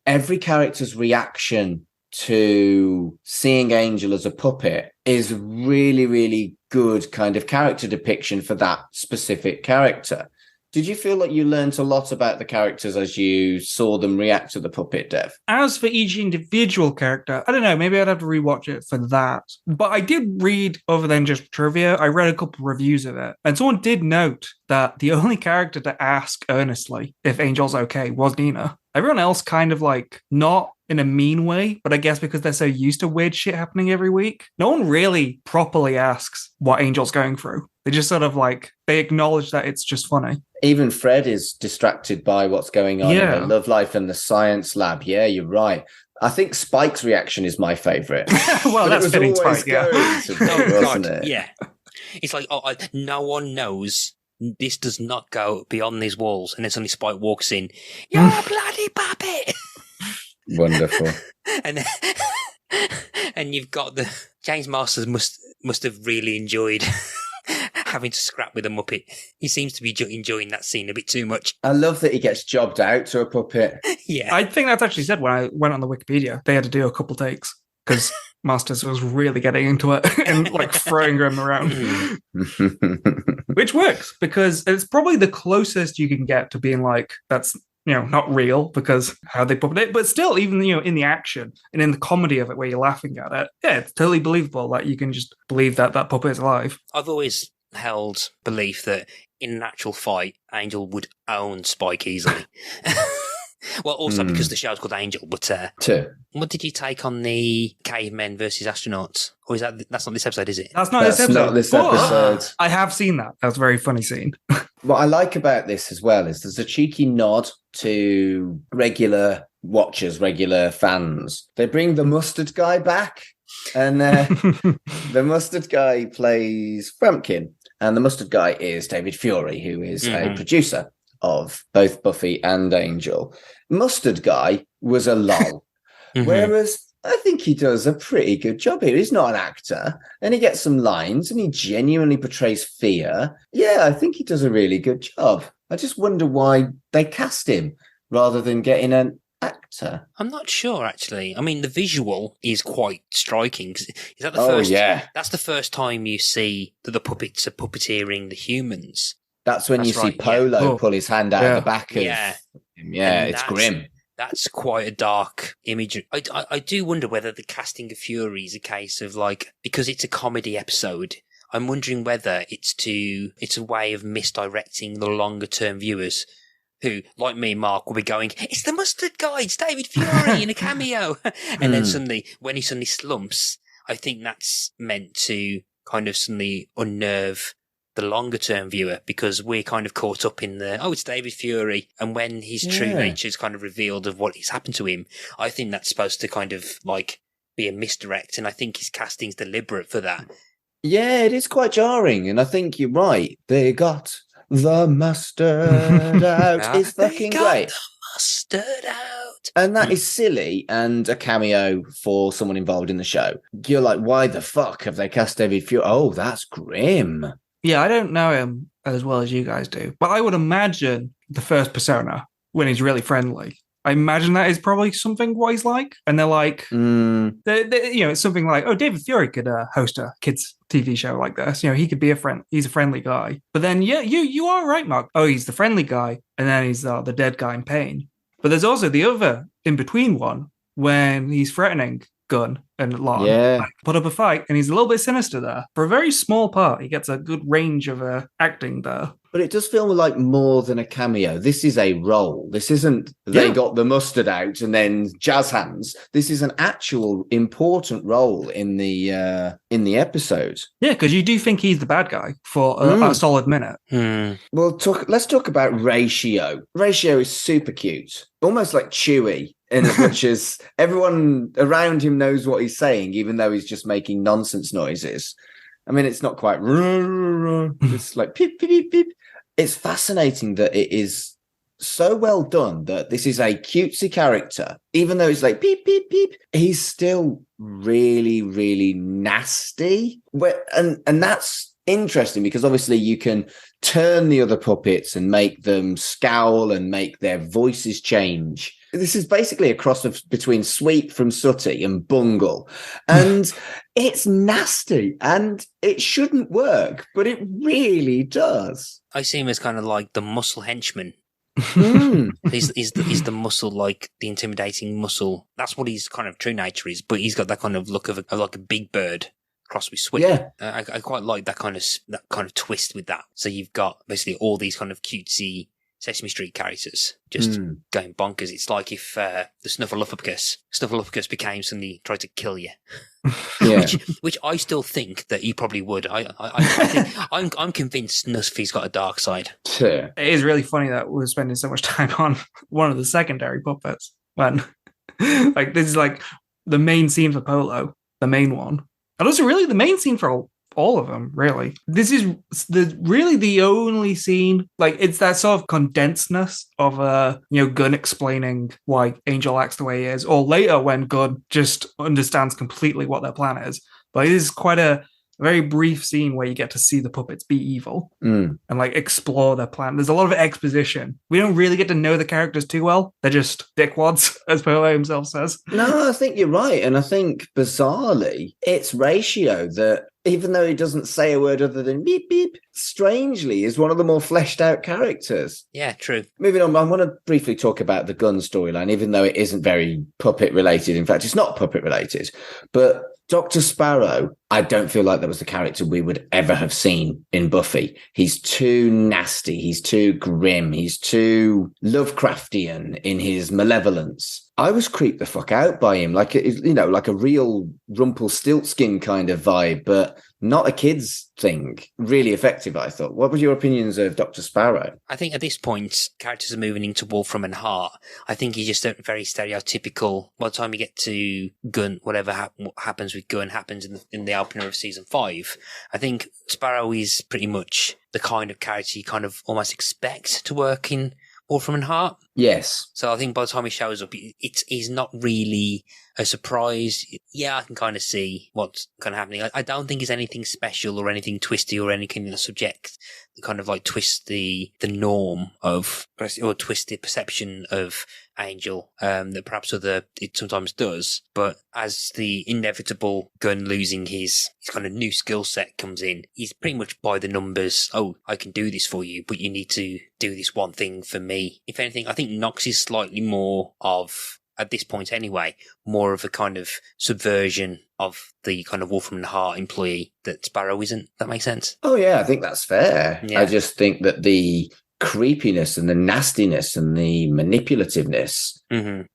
every character's reaction to seeing Angel as a puppet is really, really good kind of character depiction for that specific character. Did you feel like you learned a lot about the characters as you saw them react to the puppet, Dev? As for each individual character, I don't know, maybe I'd have to rewatch it for that. But I did read, other than just trivia, I read a couple reviews of it. And someone did note that the only character to ask earnestly if Angel's okay was Nina. Everyone else kind of like, not in a mean way, but I guess because they're so used to weird shit happening every week, no one really properly asks what Angel's going through. They just sort of like, they acknowledge that it's just funny. Even Fred is distracted by what's going on in the love life and the science lab. Yeah, you're right. I think Spike's reaction is my favourite. Well, that's fitting Spike, wasn't it? Yeah. It's like, no one knows. This does not go beyond these walls. And then suddenly Spike walks in. You're a bloody puppet! Wonderful. and and you've got the James Masters must have really enjoyed having to scrap with a Muppet. He seems to be enjoying that scene a bit too much. I love that he gets jobbed out to a puppet. Yeah. I think that's actually said when I went on the Wikipedia. They had to do a couple takes because Masters was really getting into it and like throwing him around. Which works because it's probably the closest you can get to being like, that's, not real because how they puppet it, but still, even, in the action and in the comedy of it where you're laughing at it, yeah, it's totally believable that you can just believe that puppet is alive. I've always held belief that in an actual fight, Angel would own Spike easily. Well, also because the show's called Angel, but what did you take on the cavemen versus astronauts? Or is that's not this episode, is it? That's not this episode. I have seen that. That was a very funny scene. What I like about this as well is there's a cheeky nod to regular watchers, regular fans. They bring the mustard guy back, and the mustard guy plays Frumpkin, and the mustard guy is David Fury, who is a producer of both Buffy and Angel. Mustard guy was a lol, whereas I think he does a pretty good job here. He's not an actor, and he gets some lines, and he genuinely portrays fear. Yeah, I think he does a really good job. I just wonder why they cast him rather than getting an actor. I'm not sure, actually. I mean, the visual is quite striking. Is that the first? Yeah, that's the first time you see that the puppets are puppeteering the humans. That's when you see Polo pull his hand out of the back of him. Yeah, it's grim. That's quite a dark image. I do wonder whether the casting of Fury is a case of because it's a comedy episode, I'm wondering whether it's a way of misdirecting the longer term viewers who, like me and Mark, will be going, it's the mustard guy, it's David Fury in a cameo. And then suddenly, when he suddenly slumps, I think that's meant to kind of suddenly unnerve the longer term viewer because we're kind of caught up in it's David Fury. And when his true nature is kind of revealed of what has happened to him, I think that's supposed to kind of be a misdirect. And I think his casting's deliberate for that. Yeah, it is quite jarring. And I think you're right. They got the mustard out. It's fucking great. The mustard out. And that is silly and a cameo for someone involved in the show. You're like, why the fuck have they cast David Fury? Oh, that's grim. Yeah, I don't know him as well as you guys do, but I would imagine the first persona, when he's really friendly, I imagine that is probably something what he's like. And they're like, it's something like, oh, David Fury could host a kids' TV show like this. He could be he's a friendly guy. But then, you are right, Mark. Oh, he's the friendly guy, and then he's the dead guy in pain. But there's also the other in-between one when he's threatening Gunn and Latham put up a fight, and he's a little bit sinister there. For a very small part, he gets a good range of acting there. But it does feel like more than a cameo. This is a role. This isn't they got the mustard out and then jazz hands. This is an actual important role in the episode. Yeah, because you do think he's the bad guy for a solid minute. Well, let's talk about Ratio. Ratio is super cute, almost like Chewie. In as much as everyone around him knows what he's saying, even though he's just making nonsense noises. I mean, it's not quite... It's like peep, peep, peep, peep. It's fascinating that it is so well done that this is a cutesy character. Even though it's like peep, peep, peep, he's still really, really nasty. And that's interesting because obviously you can turn the other puppets and make them scowl and make their voices change. This is basically a cross between Sweep from Sooty and Bungle. And it's nasty and it shouldn't work, but it really does. I see him as kind of like the muscle henchman. He's the muscle, like the intimidating muscle. That's what his kind of true nature is, but he's got that kind of look of like a big bird crossed with Sweep. Yeah. I quite like that kind of twist with that. So you've got basically all these kind of cutesy Sesame Street characters just going bonkers. It's like if the Snuffleupagus became somebody tried to kill you, which I still think that he probably would. I think I'm convinced Snuffy's got a dark side. It is really funny that we're spending so much time on one of the secondary puppets when this is like the main scene for Polo, the main one, and also really the main scene for all of them, really. This is the only scene, like, it's that sort of condensedness of Gunn explaining why Angel acts the way he is, or later when Gunn just understands completely what their plan is. But it is quite a very brief scene where you get to see the puppets be evil and like explore their plan. There's a lot of exposition. We don't really get to know the characters too well. They're just dickwads, as Polo himself says. No, I think you're right. And I think, bizarrely, it's Ratio that, even though he doesn't say a word other than beep, beep, strangely is one of the more fleshed out characters. Yeah, true. Moving on, I want to briefly talk about the Gunn storyline, even though it isn't very puppet related. In fact, it's not puppet related. But Dr. Sparrow, I don't feel like that was the character we would ever have seen in Buffy. He's too nasty. He's too grim. He's too Lovecraftian in his malevolence. I was creeped the fuck out by him, like a real Rumpelstiltskin kind of vibe, but not a kid's thing. Really effective, I thought. What were your opinions of Dr. Sparrow? I think at this point, characters are moving into Wolfram and Hart. I think he's just a very stereotypical. By the time you get to Gunn, whatever happens with Gunn happens in the opener of season 5. I think Sparrow is pretty much the kind of character you kind of almost expect to work in Wolfram and Hart. Yes. So I think by the time he shows up, he's not really a surprise. Yeah, I can kind of see what's kind of happening. I don't think it's anything special or anything twisty or anything in the subject that kind of like twist the norm of, or twist the perception of Angel that perhaps it sometimes does. But as the inevitable Gunn losing his kind of new skill set comes in, he's pretty much by the numbers. Oh, I can do this for you, but you need to do this one thing for me. If anything, I think Nox is slightly more of, at this point anyway, more of a kind of subversion of the kind of Wolfram and Hart employee that Sparrow isn't. That makes sense? Oh, yeah, I think that's fair. Yeah. I just think that the creepiness and the nastiness and the manipulativeness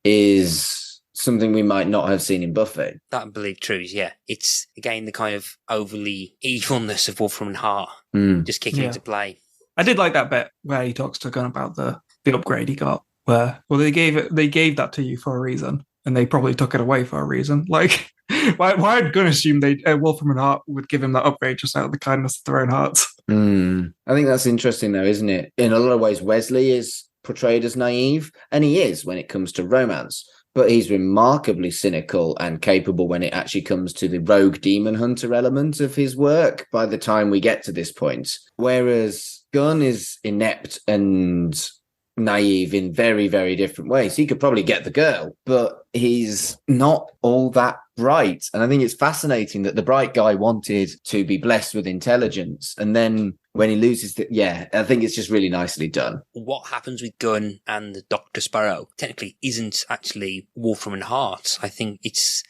is something we might not have seen in Buffy. That I believe true, yeah. It's, again, the kind of overly evilness of Wolfram and Hart just kicking into play. I did like that bit where he talks to Gunn about the upgrade he got. Where, well, they gave that to you for a reason, and they probably took it away for a reason. Like, why had Gunn assume Wolfram and Hart would give him that upgrade just out of the kindness of their own hearts? I think that's interesting, though, isn't it? In a lot of ways, Wesley is portrayed as naive, and he is when it comes to romance. But he's remarkably cynical and capable when it actually comes to the rogue demon hunter element of his work by the time we get to this point. Whereas Gunn is inept and naive in very, very different ways. He could probably get the girl, but he's not all that bright. And I think it's fascinating that the bright guy wanted to be blessed with intelligence. And then when he loses I think it's just really nicely done. What happens with Gunn and Dr. Sparrow technically isn't actually Wolfram and Hart. I think it's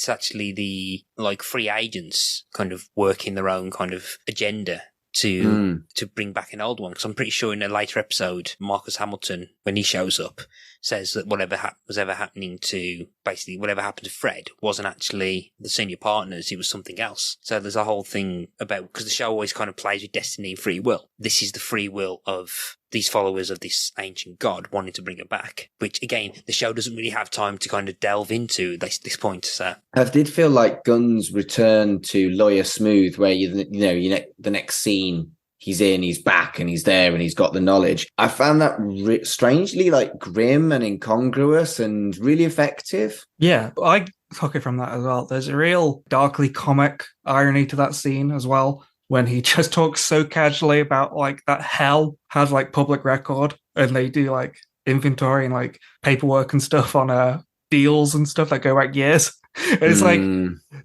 actually the like free agents kind of working their own kind of agenda to bring back an old one. Because I'm pretty sure in a later episode, Marcus Hamilton, when he shows up, says that whatever was ever happening to, basically whatever happened to Fred wasn't actually the senior partners, it was something else. So there's a whole thing about, because the show always kind of plays with destiny and free will. This is the free will of these followers of this ancient god wanting to bring it back, which again, the show doesn't really have time to kind of delve into this point. So I did feel like Gunn's return to Lawyer Smooth, where the next scene he's in, he's back, and he's there, and he's got the knowledge. I found that strangely like grim and incongruous and really effective. Yeah, I took it from that as well. There's a real darkly comic irony to that scene as well, when he just talks so casually about like that hell has like public record, and they do like inventory and like paperwork and stuff on deals and stuff that go back years. And it's like,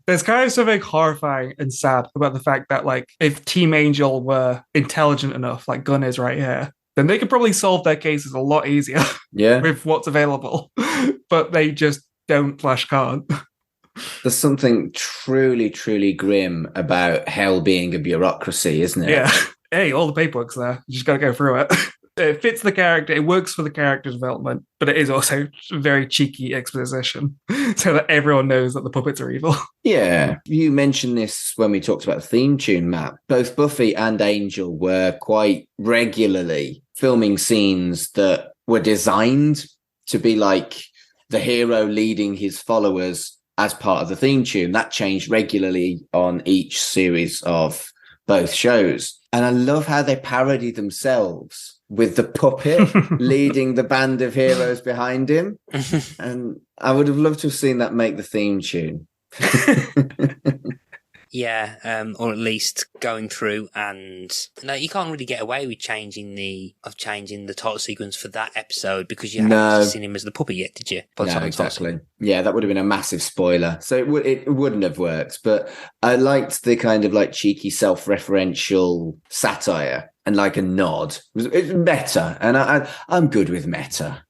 there's kind of something horrifying and sad about the fact that like if Team Angel were intelligent enough, like Gunn is right here, then they could probably solve their cases a lot easier with what's available. But they just don't / can't. There's something truly, truly grim about hell being a bureaucracy, isn't it? Yeah. Hey, all the paperwork's there. You just got to go through it. It fits the character. It works for the character development, but it is also very cheeky exposition so that everyone knows that the puppets are evil. Yeah. You mentioned this when we talked about the theme tune, Matt. Both Buffy and Angel were quite regularly filming scenes that were designed to be like the hero leading his followers as part of the theme tune. That changed regularly on each series of both shows. And I love how they parody themselves with the puppet leading the band of heroes behind him. And I would have loved to have seen that make the theme tune. Yeah, or at least going through, and no, you can't really get away with changing the title sequence for that episode because you haven't seen him as the puppet yet, did you? No, exactly. Yeah, that would have been a massive spoiler, so it wouldn't have worked. But I liked the kind of like cheeky self-referential satire and like a nod. It's meta, and I'm good with meta.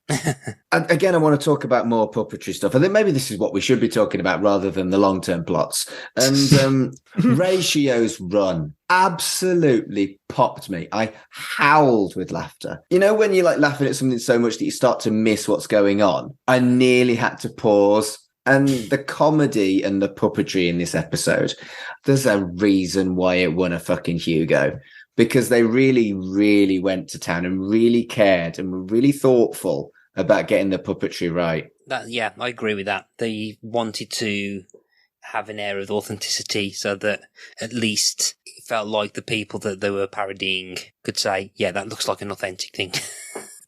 Again, I want to talk about more puppetry stuff. I think maybe this is what we should be talking about rather than the long-term plots. And Ratio's run absolutely popped me. I howled with laughter. You know, when you're like laughing at something so much that you start to miss what's going on? I nearly had to pause. And the comedy and the puppetry in this episode, there's a reason why it won a fucking Hugo. Because they really, really went to town and really cared and were really thoughtful about getting the puppetry right. Yeah, I agree with that. They wanted to have an air of authenticity so that at least it felt like the people that they were parodying could say, yeah, that looks like an authentic thing.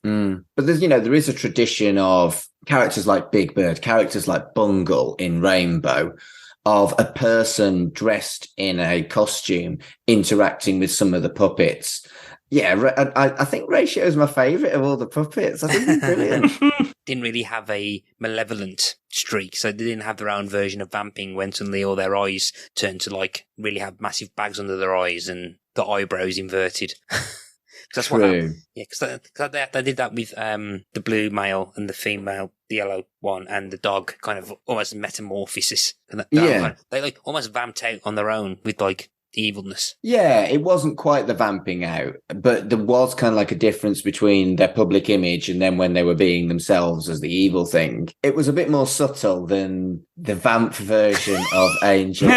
But there's, there is a tradition of characters like Big Bird, characters like Bungle in Rainbow, of a person dressed in a costume interacting with some of the puppets. Yeah, I think Ratio is my favourite of all the puppets. I think he's brilliant. Didn't really have a malevolent streak, so they didn't have their own version of vamping when suddenly all their eyes turned to like really have massive bags under their eyes and the eyebrows inverted. That's True. Because they did that with the blue male and the female, the yellow one, and the dog kind of almost metamorphosis. And they like almost vamped out on their own with like the evilness. Yeah, it wasn't quite the vamping out, but there was kind of like a difference between their public image and then when they were being themselves as the evil thing. It was a bit more subtle than the vamp version of Angel.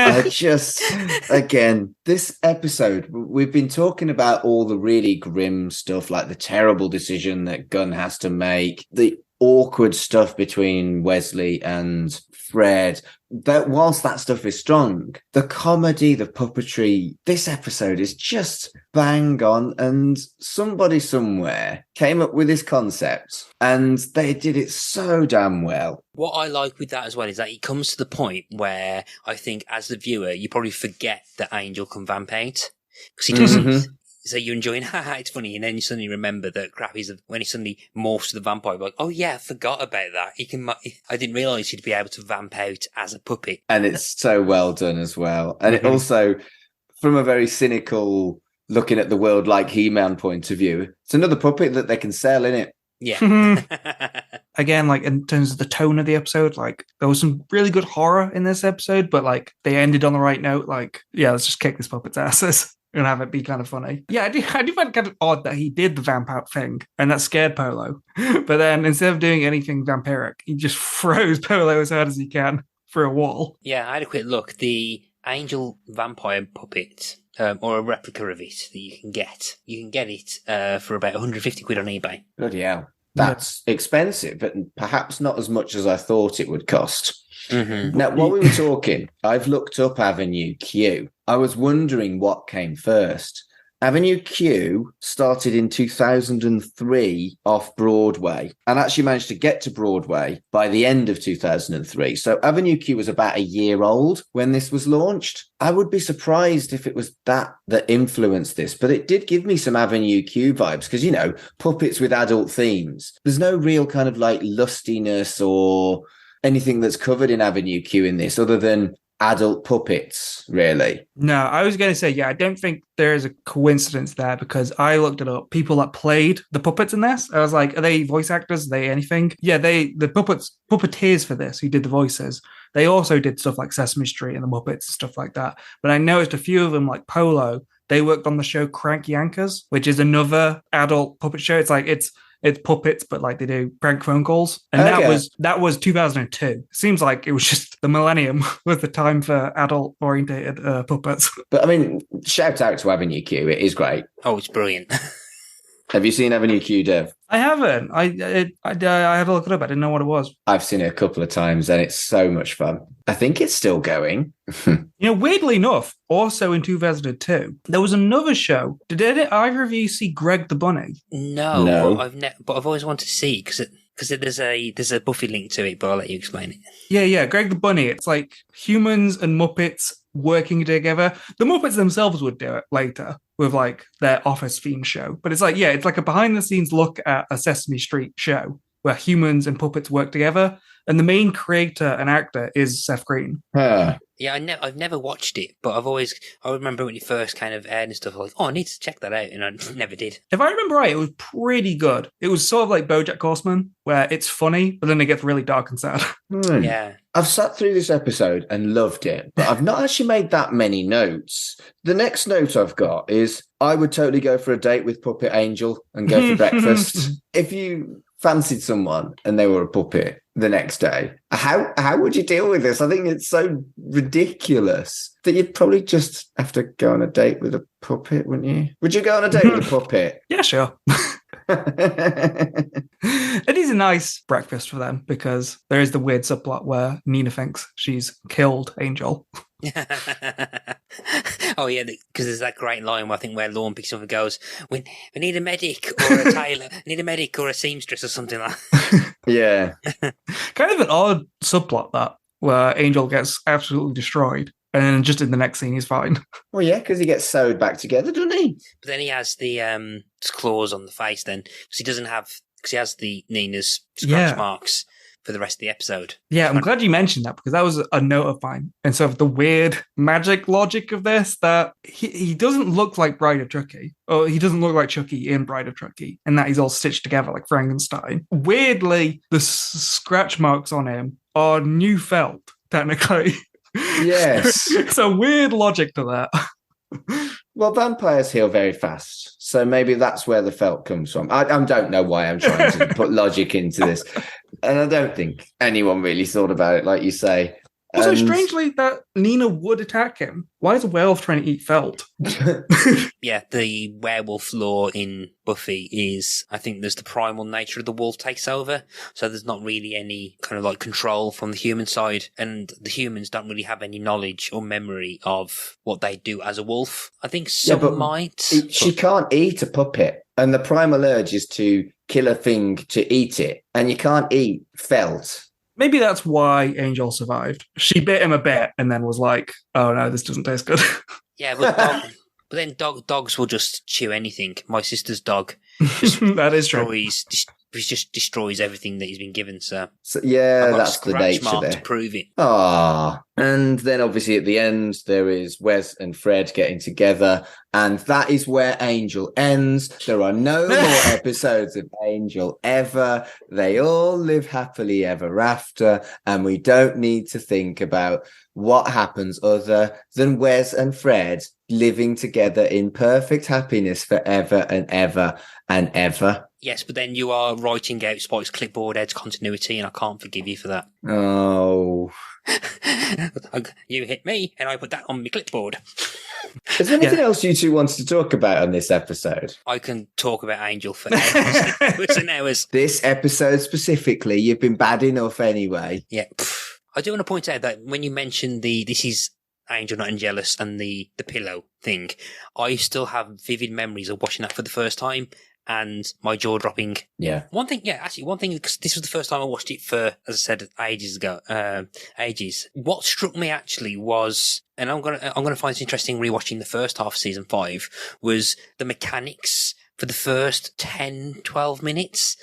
Again, this episode, we've been talking about all the really grim stuff, like the terrible decision that Gunn has to make, the awkward stuff between Wesley and Fred. That whilst that stuff is strong, the comedy, the puppetry, this episode is just bang on, and somebody somewhere came up with this concept and they did it so damn well. What I like with that as well is that it comes to the point where I think as the viewer you probably forget that Angel can vamp out because he doesn't. Mm-hmm. So you're enjoying, it's funny, and then you suddenly remember that crap is when he suddenly morphs to the vampire, like, oh yeah, I forgot about that. I didn't realise he'd be able to vamp out as a puppet. And it's so well done as well. And it also, from a very cynical, looking at the world like He-Man point of view, it's another puppet that they can sell, innit? Yeah. Again, like in terms of the tone of the episode, like there was some really good horror in this episode, but like they ended on the right note. Like, yeah, let's just kick this puppet's asses and have it be kind of funny. Yeah, I do find it kind of odd that he did the vamp out thing and that scared Polo. But then instead of doing anything vampiric, he just throws Polo as hard as he can through a wall. Yeah, I had a quick look. The Angel vampire puppet, or a replica of it that you can get it for about 150 quid on eBay. Bloody hell. That's expensive, but perhaps not as much as I thought it would cost. Mm-hmm. Now, while we were talking, I've looked up Avenue Q. I was wondering what came first. Avenue Q started in 2003 off Broadway and actually managed to get to Broadway by the end of 2003. So Avenue Q was about a year old when this was launched. I would be surprised if it was that influenced this, but it did give me some Avenue Q vibes because, puppets with adult themes. There's no real kind of like lustiness or anything that's covered in Avenue Q in this other than adult puppets, really. No, I was going to say, yeah, I don't think there is a coincidence there because I looked it up. People that played the puppets in this, I was like, are they voice actors? Are they anything? Yeah, the puppeteers for this who did the voices, they also did stuff like Sesame Street and the Muppets and stuff like that. But I noticed a few of them, like Polo, they worked on the show Crank Yankers, which is another adult puppet show. It's like it's puppets, but like they do prank phone calls. And that was 2002. Seems like it was just the millennium was the time for adult orientated puppets. But I mean, shout out to Avenue Q. It is great. Oh, it's brilliant. Have you seen Avenue Q, Dev? I haven't. I had to look it up. I didn't know what it was. I've seen it a couple of times and it's so much fun. I think it's still going. Weirdly enough, also in 2002, there was another show. Did either of you see Greg the Bunny? No. But I've always wanted to see because there's a Buffy link to it, but I'll let you explain it. Yeah, Greg the Bunny. It's like humans and Muppets working together. The Muppets themselves would do it later with like their office theme show. But it's like a behind the scenes look at a Sesame Street show where humans and puppets work together. And the main creator and actor is Seth Green. Huh. Yeah, I've never watched it, but I remember when it first kind of aired and stuff, like, I need to check that out, and I never did. If I remember right, it was pretty good. It was sort of like BoJack Horseman, where it's funny, but then it gets really dark and sad. Yeah. I've sat through this episode and loved it, but I've not actually made that many notes. The next note I've got is I would totally go for a date with Puppet Angel and go for breakfast. If you fancied someone and they were a puppet the next day, how would you deal with this? I think it's so ridiculous that you'd probably just have to go on a date with a puppet, wouldn't you? Would you go on a date with a puppet? Yeah, sure. It is a nice breakfast for them because there is the weird subplot where Nina thinks she's killed Angel. Oh yeah, because there's that great line where I think where Lorne picks up and goes, "We need a medic or a tailor, need a medic or a seamstress or something like that." Yeah. Kind of an odd subplot that where Angel gets absolutely destroyed. And then just in the next scene, he's fine. Well, yeah, because he gets sewed back together, doesn't he? But then he has the claws on the face then, because he has the Nina's scratch marks for the rest of the episode. Yeah, I'm glad you mentioned that because that was a note of mine. And sort of the weird magic logic of this, that he doesn't look like Bride of Chucky, or he doesn't look like Chucky in Bride of Chucky, and that he's all stitched together like Frankenstein. Weirdly, the scratch marks on him are new felt, technically. Yes. So weird logic to that. Well, vampires heal very fast, so maybe that's where the felt comes from. I don't know why I'm trying to put logic into this, and I don't think anyone really thought about it, like you say. Also, strangely, that Nina would attack him. Why is a werewolf trying to eat felt? Yeah, the werewolf lore in Buffy is, I think there's the primal nature of the wolf takes over, so there's not really any kind of like control from the human side, and the humans don't really have any knowledge or memory of what they do as a wolf. I think some might. She can't eat a puppet, and the primal urge is to kill a thing to eat it, and you can't eat felt. Maybe that's why Angel survived. She bit him a bit and then was like, oh no, this doesn't taste good. Yeah, but then dogs will just chew anything. My sister's dog that is true. He just destroys everything that he's been given. So yeah, that's the nature there. To prove it. Ah, and then obviously at the end there is Wes and Fred getting together, and that is where Angel ends. There are no more episodes of Angel ever. They all live happily ever after, and we don't need to think about what happens other than Wes and Fred living together in perfect happiness forever and ever and ever. Yes, but then you are writing out Spike's clipboard adds continuity, and I can't forgive you for that. Oh. You hit me, and I put that on my clipboard. Is there anything else you two wanted to talk about on this episode? I can talk about Angel for hours and hours. This episode specifically, you've been bad enough anyway. Yeah. I do want to point out that when you mentioned this is Angel Not Angelus and the pillow thing, I still have vivid memories of watching that for the first time and my jaw dropping. Yeah. One thing, because this was the first time I watched it for, as I said, ages. What struck me actually was, and I'm gonna find it interesting rewatching the first half of season 5, was the mechanics for the first 10, 12 minutes.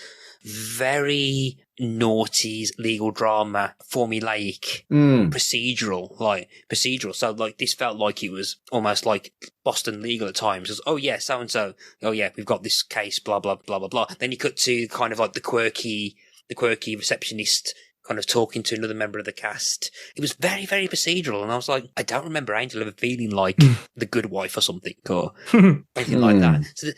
Very naughty legal drama, formulaic, procedural. So like this felt like it was almost like Boston Legal at times. It was, oh yeah, so and so. Oh yeah, we've got this case. Blah blah blah blah blah. Then you cut to kind of like the quirky receptionist kind of talking to another member of the cast. It was very, very procedural, and I was like, I don't remember Angel ever feeling like the good wife or something, or anything like that. So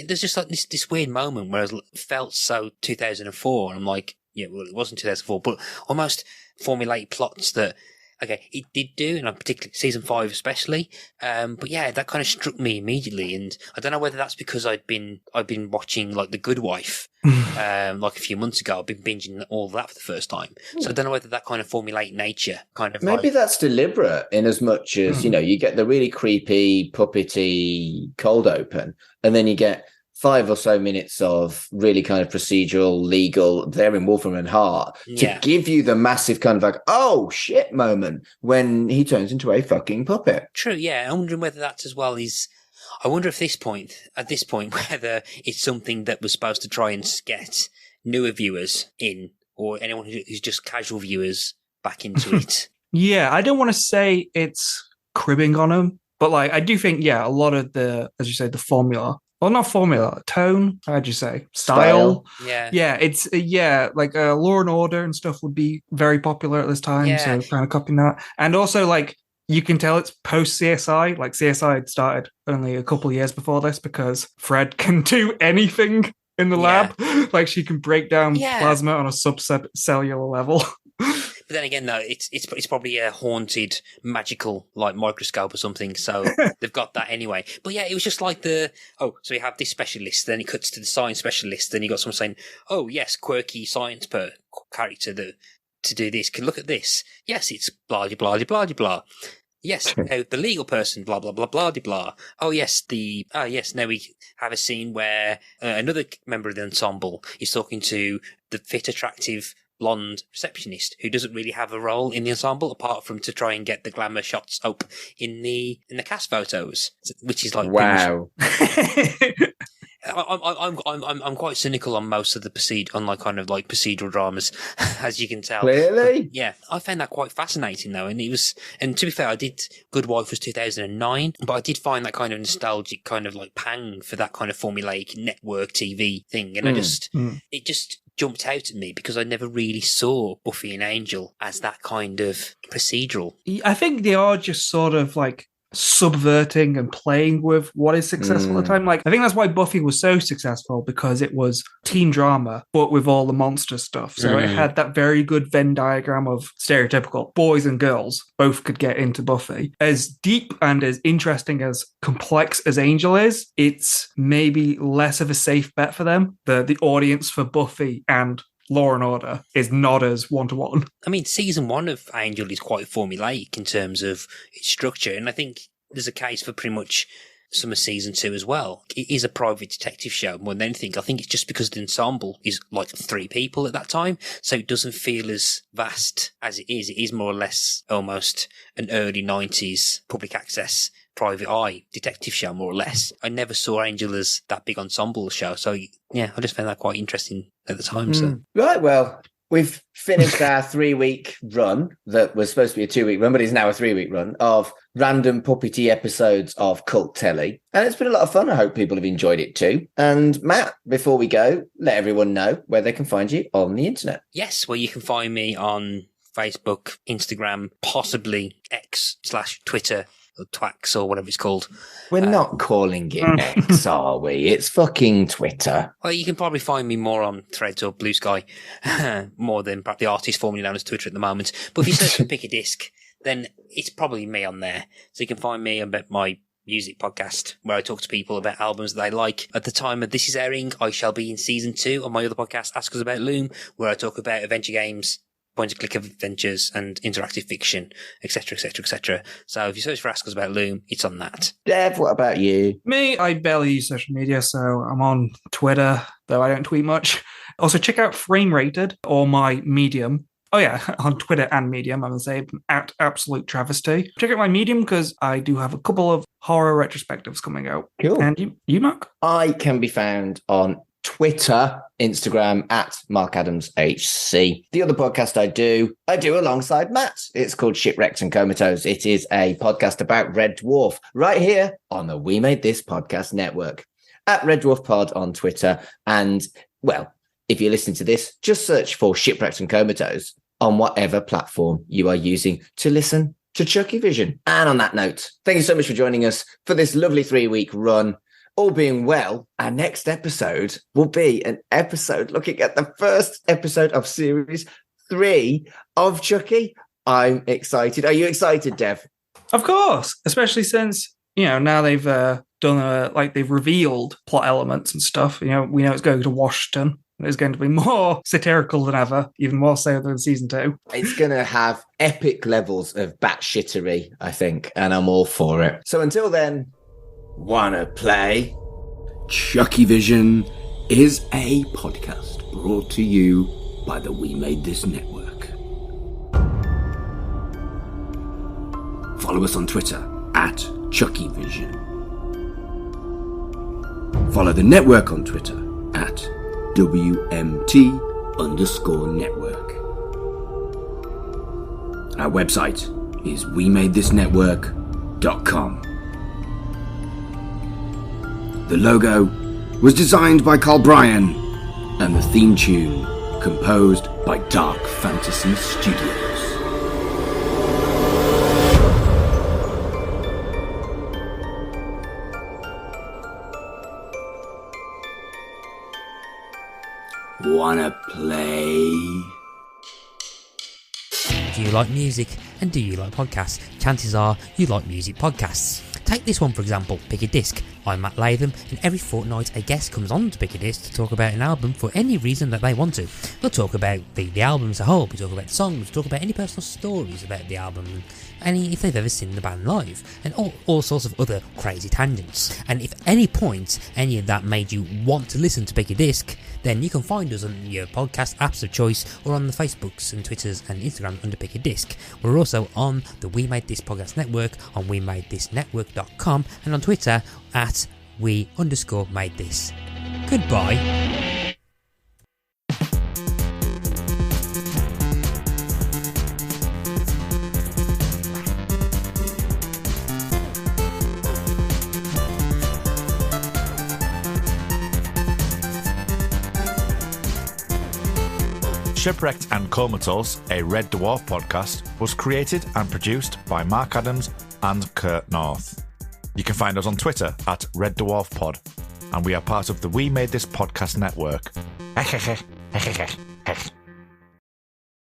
there's just like this weird moment where it felt so 2004, and I'm like, yeah, well, it wasn't 2004, but almost formulate plots that Okay, it did do, and particularly season 5 especially. But yeah, that kind of struck me immediately, and I don't know whether that's because I'd been watching like The Good Wife, like a few months ago. I've been binging all of that for the first time, so I don't know whether that kind of formulaic nature kind of maybe that's deliberate in as much as you get the really creepy puppety cold open, and then you get 5 or so minutes of really kind of procedural, legal, they're in Wolfram and Hart to give you the massive kind of like, oh shit moment when he turns into a fucking puppet. True, yeah. I'm wondering whether that's as well is. I wonder if at this point, whether it's something that was supposed to try and get newer viewers in, or anyone who's just casual viewers back into it. Yeah, I don't want to say it's cribbing on them, but like I do think, a lot of the, as you say, the formula. Well, not formula, tone. How'd you say? Style. Yeah. Yeah, it's like Law and Order and stuff would be very popular at this time. Yeah. So kind of copying that, and also like you can tell it's post CSI. Like CSI had started only a couple of years before this because Fred can do anything in the lab. Like she can break down plasma on a subcellular level. But then again, though, it's probably a haunted, magical, like, microscope or something, so they've got that anyway. But yeah, it was just like so you have this specialist, then it cuts to the science specialist, then you got someone saying, oh, yes, quirky science character to do this, can look at this. Yes, it's blah, blah, blah, blah, blah. Yes, the legal person, blah, blah, blah, blah, blah. Oh, yes, now we have a scene where another member of the ensemble is talking to the fit, attractive blonde receptionist who doesn't really have a role in the ensemble apart from to try and get the glamour shots up in the cast photos, which is like wow. I'm quite cynical on most of the procedural dramas, as you can tell. Clearly, yeah, I found that quite fascinating though, and to be fair, Good Wife was 2009, but I did find that kind of nostalgic kind of like pang for that kind of formulaic network TV thing, and it just jumped out at me because I never really saw Buffy and Angel as that kind of procedural. I think they are just sort of like subverting and playing with what is successful at the time. Like, I think that's why Buffy was so successful, because it was teen drama, but with all the monster stuff. So it had that very good Venn diagram of stereotypical boys and girls both could get into Buffy. As deep and as interesting, as complex as Angel is, it's maybe less of a safe bet for them. The audience for Buffy and Law and Order is not as one-to-one. I mean, season 1 of Angel is quite formulaic in terms of its structure, and I think there's a case for pretty much some of season 2 as well. It is a private detective show more than anything. I think it's just because the ensemble is like 3 people at that time, so it doesn't feel as vast as it is. It is more or less almost an early 90s public access private eye detective show, more or less. I never saw Angel as that big ensemble show, so yeah, I just found that quite interesting at the time. So right, well, we've finished our 3-week run that was supposed to be a 2-week run, but is now a 3-week run of random puppety episodes of cult telly, and it's been a lot of fun. I hope people have enjoyed it too. And Matt, before we go, let everyone know where they can find you on the internet. Yes, well, you can find me on Facebook, Instagram, possibly X/Twitter, or Twax, or whatever it's called. We're not calling it X, are we? It's fucking Twitter. Well, you can probably find me more on Threads or Blue Sky, more than perhaps the artist formerly known as Twitter at the moment. But if you search for Pick a Disc, then it's probably me on there. So you can find me about my music podcast, where I talk to people about albums that they like. At the time of this is airing, I shall be in season 2 on my other podcast, Ask Us About Loom, where I talk about adventure games, point-and-click adventures and interactive fiction, etc., etc., etc. So if you search for Ask Us About Loom, it's on that. Dev, what about you? Me, I barely use social media, so I'm on Twitter, though I don't tweet much. Also, check out Frame Rated, or my Medium. Oh yeah, on Twitter and Medium, I'm going to say, at Absolute Travesty. Check out my Medium, because I do have a couple of horror retrospectives coming out. Cool. And you Mark? I can be found on Twitter, Instagram, at Mark Adams HC. The other podcast I do alongside Matt. It's called Shipwrecked and Comatose. It is a podcast about Red Dwarf, right here on the We Made This Podcast Network. At Red Dwarf Pod on Twitter. And, well, if you're listening to this, just search for Shipwrecked and Comatose on whatever platform you are using to listen to ChuckyVision. And on that note, thank you so much for joining us for this lovely 3-week run. All being well, our next episode will be an episode looking at the first episode of series 3 of Chucky. I'm excited. Are you excited, Dev? Of course, especially since, now they've they've revealed plot elements and stuff. We know it's going to Washington. It's going to be more satirical than ever, even more so than season 2. It's going to have epic levels of batshittery, I think, and I'm all for it. So until then, wanna play? ChuckyVision is a podcast brought to you by the We Made This Network. Follow us on Twitter at ChuckyVision. Follow the network on Twitter at WMT_network. Our website is wemadethisnetwork.com. The logo was designed by Carl Bryan and the theme tune composed by Dark Fantasy Studios. Wanna play? Do you like music and do you like podcasts? Chances are you like music podcasts. Take this one for example, Pick a Disc. I'm Matt Latham, and every fortnight a guest comes on to Pick a Disc to talk about an album for any reason that they want to. We'll talk about the album as a whole, we talk about the songs, we talk about any personal stories about the album, if they've ever seen the band live, and all sorts of other crazy tangents. And if at any point any of that made you want to listen to Pick a Disc, then you can find us on your podcast apps of choice or on the Facebooks and Twitters and Instagram under Pick a Disc. We're also on the We Made This Podcast Network on wemadethisnetwork.com and on Twitter at we_made_this. Goodbye. Shipwrecked and Comatose, a Red Dwarf podcast, was created and produced by Mark Adams and Kurt North. You can find us on Twitter at Red Dwarf Pod, and we are part of the We Made This Podcast Network.